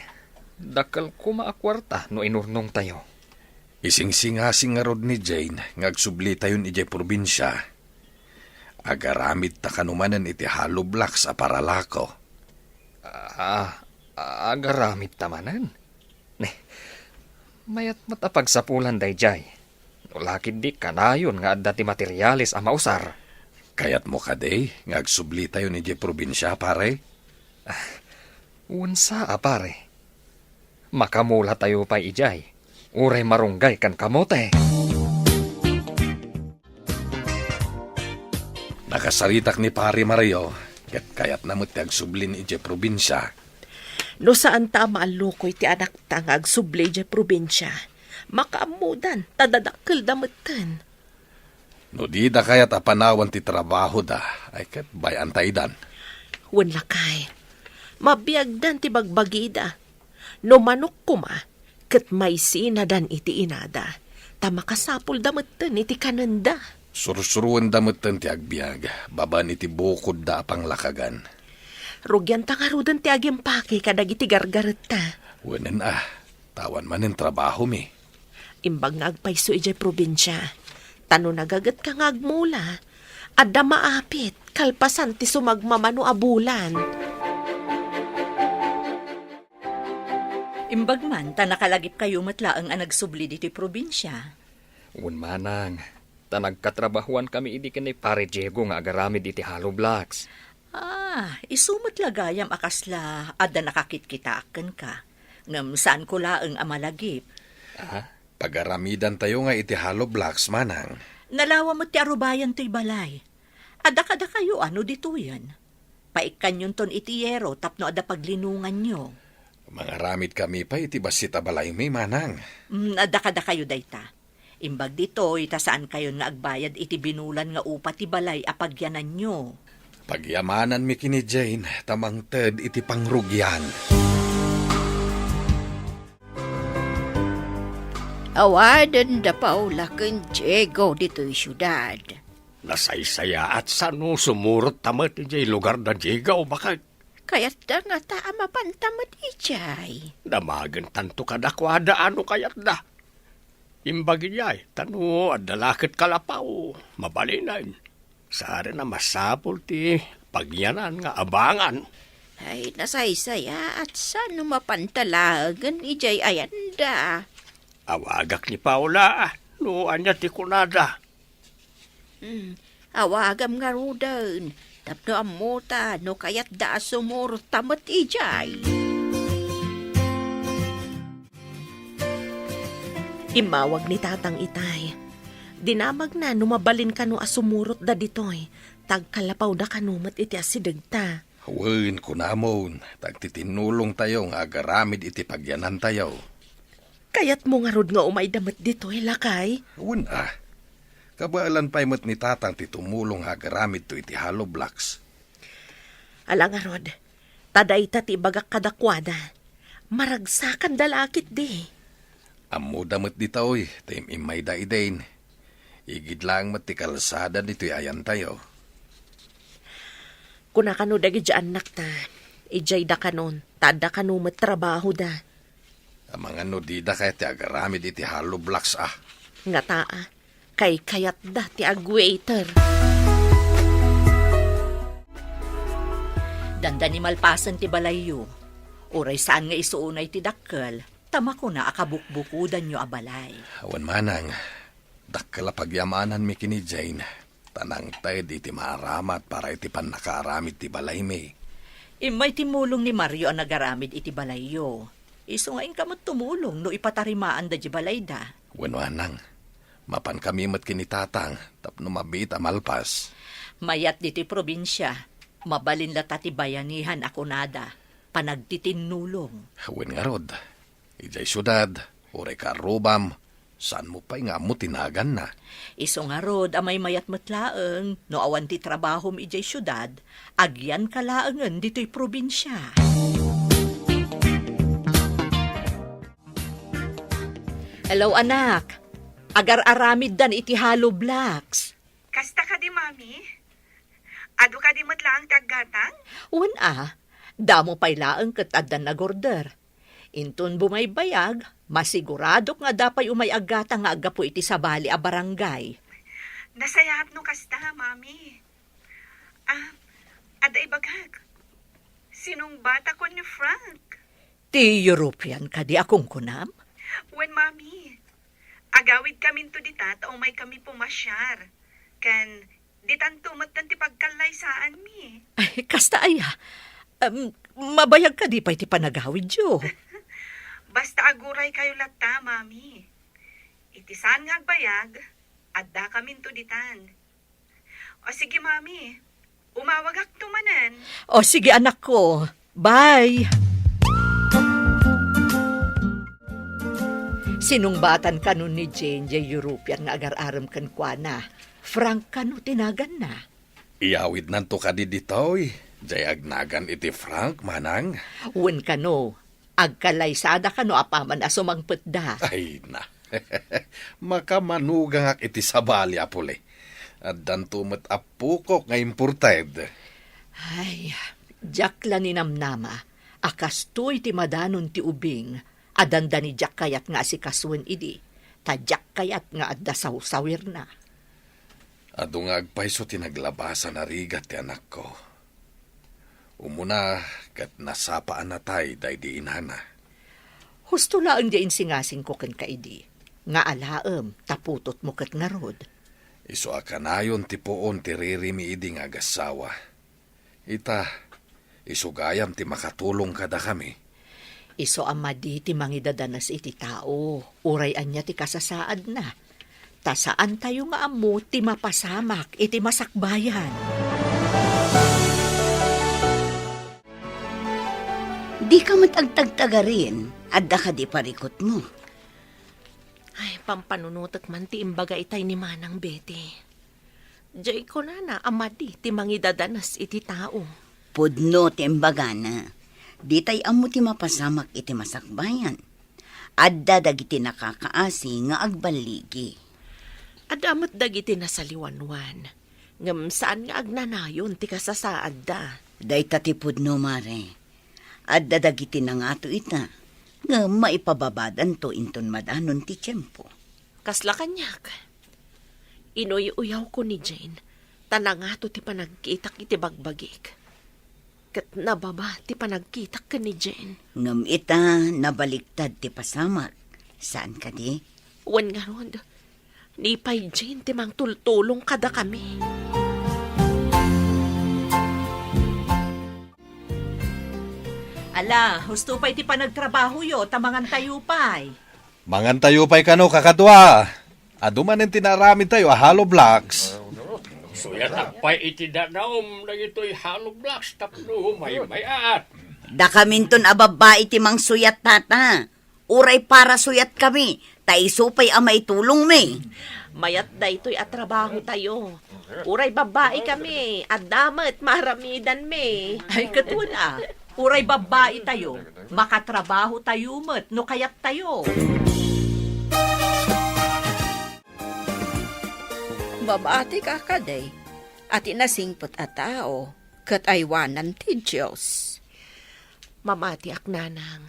Dakal ko maakwarta no inurnong tayo. Ising-singasing nga rod ni Jane, ngagsubli tayo ni Jay probinsya. Agaramid ta kanumanan iti hollow blocks a paralako. Agaramit tamanan. Mayat matapagsapulan day jay. No lakid di kanayon nga adda ti materialis a mausar. Kayat mo kaday, ngagsubli tayo ni Jay probinsya pare. Unsa pare. Makamula tayo pa ijay. Uray marunggay kan kamote. Nakasaritak ni pare Mario, kayat namot ti agsublin iti probinsya. No saan ta maalukoy ti anak ta nga agsublay di probinsya. Makaamudan, tadadakkel damutan. No di da kayat apanawan ti trabaho da, ay kat bayan taydan. Wen lakay, mabiyagdan ti bagbagida. No manok kuma, ket may sinadan iti inada. Ta makasapul damutan iti kananda. Sursuruan damutan ti agbiag, baban iti bukod da pang lakagan. Rugyan ta nga rudan ti agimpaki kadag iti gargaret ta. Wenen tawan man ang trabaho mi. Imbag nga agpayso ijay probinsya. Tano nagagat ka nga agmula. Adda maapit, kalpasan ti sumagmamano abulan. Imbag man, ta nakalagip kayo matlaang ang nagsubli dito'y probinsya. Un manang, ta nagkatrabahuan kami idi kanay pare Diego nga agaramid iti hollow blocks. Isumot lagayam akasla adda nakakit-kitaaken ka. Ngam saan ko laeng amalagip. Pagaramidan tayo nga iti hollow blocks manang. Nalawa mo ti arubayan to'y balay. Adda kada kayo ano dito yan. Paikan yun ton iti yero tapno adda paglinungan nyo. Mga ramid kami pa iti basit abalay mi manang. Adda kada kayo dayta. Imbag dito itasaan kayo nga agbayad iti binulan nga upa ti balay apagyanan nyo. Pagyamanan mi kini Jane, tamang ted iti pangrugyan. Awadan da Paula ken Diego dito'y syudad. Nasaysaya at sano sumurot tamat ijay lugar da Diego bakit? Kayat da nga ta mapantamat ijay. Damagan tanto kadakwada ano kayat da. Imbagi niya'y tano adalakit kalapaw, mabalinan. Sari na masapol ti pagyanan nga abangan. Ay nasaysaya at sano mapantalagan ijay ayanda. Awagak ni Paula, no anya ti kunada. Awagam nga rudan. Tapno amuta no kayat da sumur tamat ijay. Imawag ni tatang itay. Dinamag na numabalin ka no asumurot da ditoy. tagkalapaw da kanumat iti asidagta. Hawin ko namon, tagtitinulong tayo nga agaramid iti pagyanan tayo. Kayat mo nga rod nga umay damat dito, lakay. Hawin kabaalan pa'y mat ni tatang ti tumulong agaramid to iti hollow blocks. Alang nga rod, taday ta ti bagak kadakwada. Maragsakan dalakit di. Amo damat di taoy, tim imay da idain. Igid lang mat ti kalsada dito'y ayan tayo. Kuna kano dagi dyan anak ta, ijay da kanon, tada kano trabaho da. Amang ano di da kaya ti agaramid iti hollow blocks Nga taa, kay kayat da ti agwaiter. Danda ni malpasan ti balayo. Uray saan nga isuunay ti dakkel, tama ko na akabukbukudan nyo abalay. Awan manang, dakkala pagyamanan mi kini Jane. Tanang tayo di ti maaramat para iti pan nakaaramid ti balay mi. Imay timulong ni Mario ang nagaramid iti balayo. Iso nga kamot tumulong no ipatarimaan da di balay da. Wanwanang, mapan kami mat kinitatang tapno mabit amalpas. Mayat diti probinsya, mabalin la tati bayanihan ako nada, panagtitinulong. Hawin nga rod, ijay syudad, uray karubam, saan mo pa'y nga mo tinagan na? Iso nga rod, amay mayat matlaeng, no awan ti trabahom ijay syudad, agyan kalaengan dito'y probinsya. Hello anak, agar-aramid dan iti hollow blocks. Kasta ka di, mami? Ado ka di matlaang taggatang? Damo pa'y laeng ket addan nagorder. Intun bumaybayag, masigurado nga dapay umayagata nga agapo iti sabali a barangay. Nasayap no kasta, mami. Ada ibagag. Sinong bata ko ni Frank? Ti European ka di akong kunam? When, mami, agawid kami to dita, taong may kami pumasyar. Kan, ditan tumatan ti pagkalaysaan mi. Ay, kasta aya. Mabayag ka di pa iti panagawid yo. Basta aguray kayo lata, mami. Itisan nga agbayag, adda kami to ditan. O sige, mami, umawagak tumanan. O sige anak ko, bye! Sinungbatan ka nun ni Jane, European nga agar-aram kan kwa na. Frank ka no tinagan na. Iyawid nanto ka di ditoy, jay agnagan iti Frank manang. Wen ka no, agkalaysada ka no apaman asumangpet da. Ay na, makamanugang ak iti sabali apole. At dantumat apukok nga imported. Ay, jak la ni namnama, akas to iti madanon ti ubing, adanda ni jak kayat nga si kaswen idi, tadyak kayat nga adda sawsawir na. Ado nga agpaiso tinaglabasan na rigat ti anak ko. Umuna kat nasapaan na tay day di inhana. Husto laang diin singasing ko ken kaidi, nga alaem taputot mo ket nga rod. Iso akanayon ti poon ti ririmi idi nga agasawa. Ita, isugayam ti makatulong kada kami. Iso amadi ti mangidadanas iti tao, uray anya ti kasasaad na. Tasaan tayo nga amo ti mapasamak iti masakbayan. Di ka matagtagtagarin, adda ka di parikot mo. Ay, pampanunutak man ti imbaga itay ni Manang Betty. Diyay ko na amadi ti mangidadanas iti tao. Pudno ti imbaga na, di tay amo ti mapasamak iti masakbayan. Adda dagiti nakakaasi nga agbaligi. Adamat dagiti nasaliwanwan. Ngam saan nga agnanayon ti kasasaad da. Day tati pudno mare. Adda dagiti na nga to ita. Nga maipababadan to inton madanon ti tiyempo. Kasla kanyak. Inuy-uyaw ko ni Jane. Tanangato ti panagkitak iti bagbagik. Kat nababa ti panagkitak ka ni Jane. Ngam ita nabaliktad ti pasamak. Saan ka di? Wan nga rod. Ni pay Jane ti mang tultulong kada kami. Ala, husto pa iti panagtrabaho yo, tamangan tayo pa'y. Mangan tayo pa'y kano kakadwa. Aduman ang tinaramid tayo, hollow blocks. Suya takpay iti danaom na ito'y hollow blocks tapno may-mayat. Da kaminton ababa iti mang suyat tata. Uray para suyat kami. Taisupay amay tulong me. Mayat da ito'y atrabaho tayo. Uray babae kami, at damat maramidan me. Ay, katuna. Uray babae tayo. Makatrabaho tayo met, no kayat tayo. Babati ka kaday, at inasingpot a tao, kat aywanan ti Diyos. Mamati ak nanang.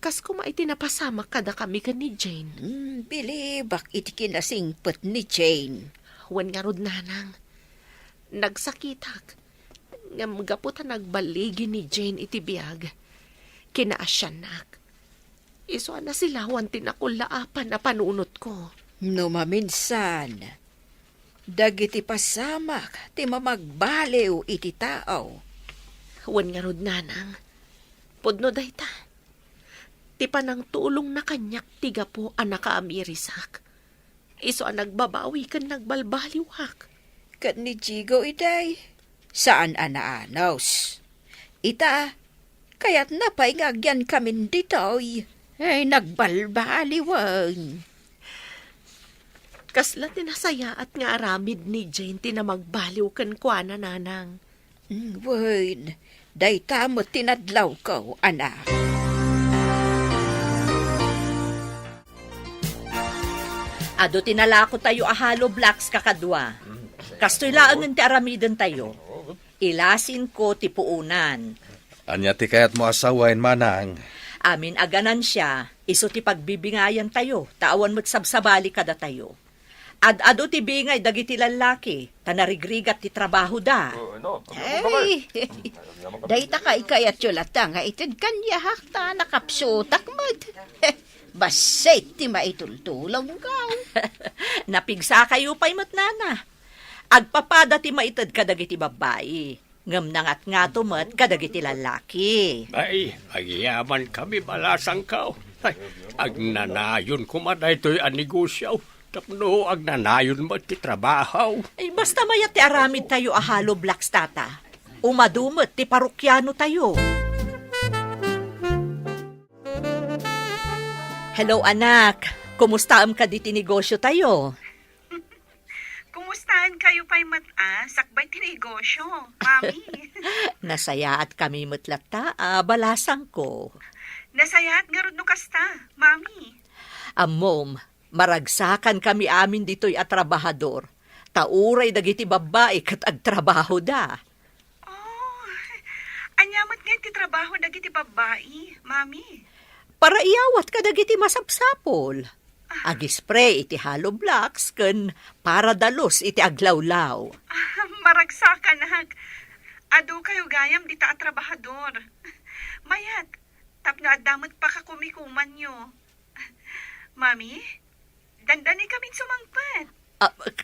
Kas kuma iti napasama kada kami ka ni Jane. Bilibak iti kinasingpot ni Jane. Wan nga rod nanang. Nagsakitak. Ngam gaputa nagbaligi ni Jane iti biyag. Kinaasyanak. Iso na sila wan tinakulaapan na panunot ko. No maminsan, dagiti pasamak ti mamagbaliw iti tao. Wan nga rod nanang. Pudno dayta. Ti panang tulong na kanyak tiga po ang nakaamirisak. Iso ang nagbabawi kan nagbalbaliwak. Kat ni Jigo iday, saan anaanaws? Ita, kaya't napaingagyan kami ditoy. Ay, nagbalbaliwan. Kasla tinasaya at nga aramid ni Jane tinamagbaliw kan kwa na nanang. Wen, dayta mo tinadlaw ko, anak. Ado tinalako tayo a hollow blocks kakadwa. Kastoy laangan ti aramiden tayo. Ilasin ko ti puunan. Anya ti kayat mo asawain manang. Amin aganan siya, iso ti pagbibingayan tayo, tawan mo't sabsabali kada tayo. Ado ti bingay dagiti lalaki, tanarigrigat ti trabaho da. Hey, dayta ka ikayat yulata nga itid kanya hakta nakapsutak mod. Basay ti maitultulaw ka. Napigsa kayo pa'y matnana. Agpapada ti maitid kadagiti babae. Ngam nangat nga tumat kadagiti lalaki. Ay, agyaman kami balasang kao. Ay, agnanayon kumaday to'y anegosyaw. Tapno agnanayon mo ti trabaho. Ay basta mayat ti aramid tayo a hollow blocks tata. Umadumot ti parukyano tayo. Hello anak, kumusta am ka di ti negosyo tayo? Kumustahan kayo pa'y sakbay tinegosyo, Mami? Nasaya at kami mutlata, balasang ko. Nasaya at garod no kasta, Mami. Mom, maragsakan kami amin dito'y atrabahador. Tauray dagiti babae kat agtrabaho da. Oh, anyamat nga iti trabaho dagiti babae, Mami. Para iyawat ka dagiti masapsapol. Agispray iti hollow blocks ken para dalos iti aglawlaw. Maragsakan hag. Ado kayo gayam dita at trabahador. Mayat, tapno adamot pa ka kumikuman nyo. Mami, dandani kaming sumangpat.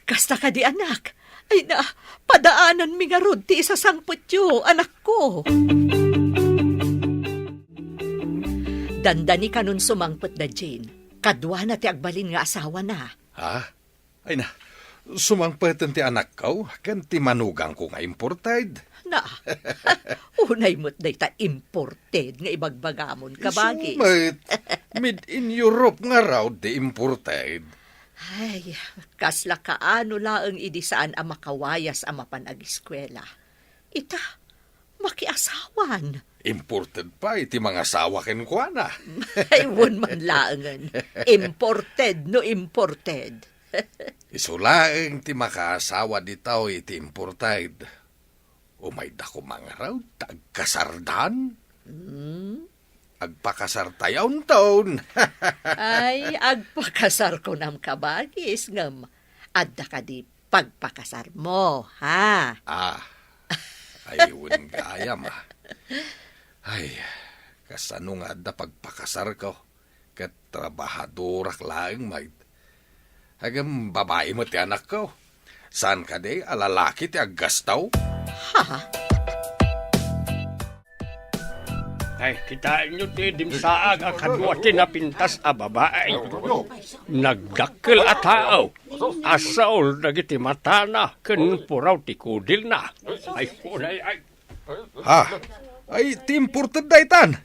Kasta ka di anak. Ay na, padaanan mi nga rod ti isasangpot yo, anak ko. Dandani ka nun sumangpot da Jane. Kadwa na ti agbalin nga asawa na. Ha? Ay na, sumangpatan ti anak ko, kan ti manugang ko nga imported. Na, unay mo't day ta imported nga ibagbagamon kabagi. Sumait, made in Europe nga raw di imported. Ay, kasla kaano laang idi saan ang makawayas ang mapanag-eskwela. Ita, makiasawan. Imported pa, iti mga asawa ken kwa na. Ay, won man laangan. Imported, no imported. Isulaeng ti makaasawa ditaw iti imported. Umay da ko mga raw, tagkasardan. Agpakasar tayon taon. Ay, agpakasar ko nam kabagis ngam. Adda ka di pagpakasar mo, ha? Ayun gayam Ay, kasano nga da pagpakasar ko. Kat trabahadorak laeng maid. Agam babae mo ti anak ko. Saan ka de, alalaki ti aggastaw? Ha? Ay, kitain nyo ti dimsaag akadwa tinapintas a babae. Nagdakkel a tao. Asaol dagiti matana ken puraw ti kudil na. Ay punay ay. Ha? Ay, ti imported da itan.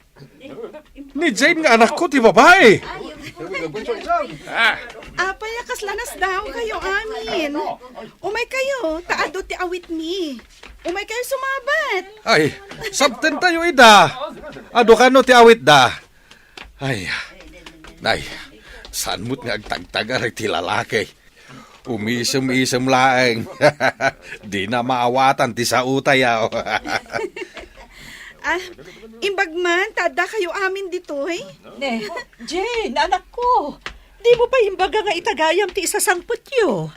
Ni Jane nga anak ko, ti babae. Apay, kaslanas daw kayo amin. Umay kayo, taado ti awit mi. Umay kayo sumabat. Ay, sabten tayo ida. Ado ka no ti awit da. Ay, nay, saan mo't nga agtagtagar ti lalaki? Umisem-isem laeng. Di na maawatan ti sa utayaw. Imbag man, tada kayo amin dito, eh. Ne, Jane, anak ko. Di mo pa imbaga nga itagayam ti isasangpot yo.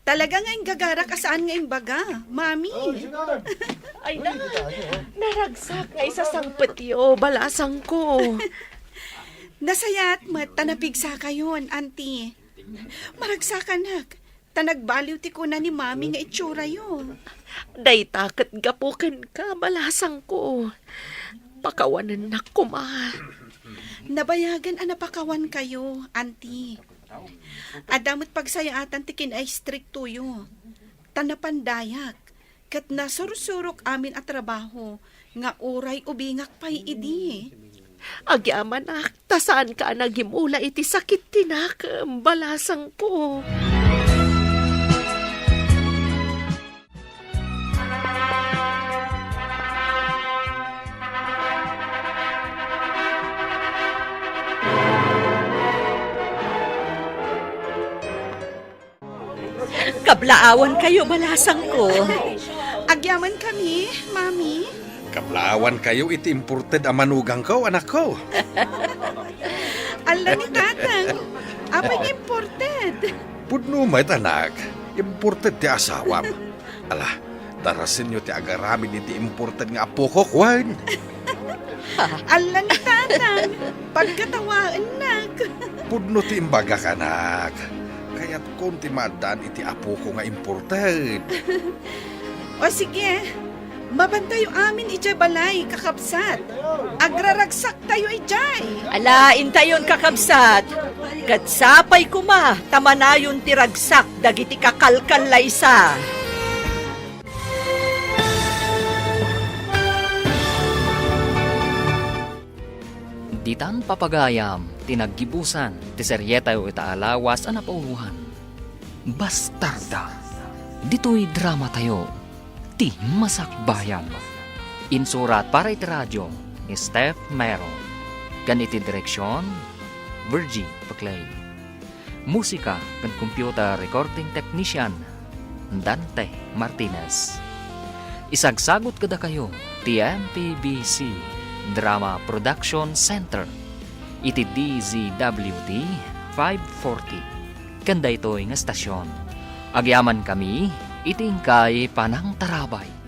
Talaga nga yung gagara kasaan nga imbaga, mami. Ay na, naragsak nga isasangpot yo, balasang ko. Nasayat mat, tanapigsa kayon, auntie. Maragsakan hak, tanagbaliw ti ko na ni mami nga itsura yo. Day takot gapukan ka, balasang ko. Pakawanan na ko, ma. Nabayagan anapakawan kayo, auntie. Adamot pagsayaatan tikin ay stricto yo. Tanapandayak, kat nasursurok amin at trabaho, nga uray ubingak pa'y idi. Agyaman ak, tasaan ka nagimula iti sakit tinak, balasang ko. Kablaawan kayo, balasang ko. Agyaman kami, mami. Kaplawan kayo iti imported a manugang ko, anak ko. Ala ni tatang, apay imported. Pudno may tanak, imported ti asawam. Ala, darasin nyo ti agaramin iti imported nga apo ko, kwan. Ala ni tatang, pagkatawaan nak. Pudno ti imbaga kanak. Kaya't konti madaan iti apo ko nga imported. O sige, mabantayo amin ijay balay, kakabsat. Agraragsak tayo ijay. Alain tayon kakabsat. Katsapay kuma, tamanayon tiragsak, dagiti kakalkal laysa. Ditan papagayam, tinaggibusan, ti seryeta o itaalawas ang napauluhan. Bastarda. Dito'y drama tayo, ti masakbayan. Insurat para iti radyo ni Steph Mero. Ganiti direksyon, Virgie Paclay. Musika kan computer recording technician, Dante Martinez. Isagsagot kada kayo, ti MPBC Drama Production Center. Iti DZWD 540. Kanda ito'y nga stasyon. Agyaman kami, iting kay Panang Tarabay.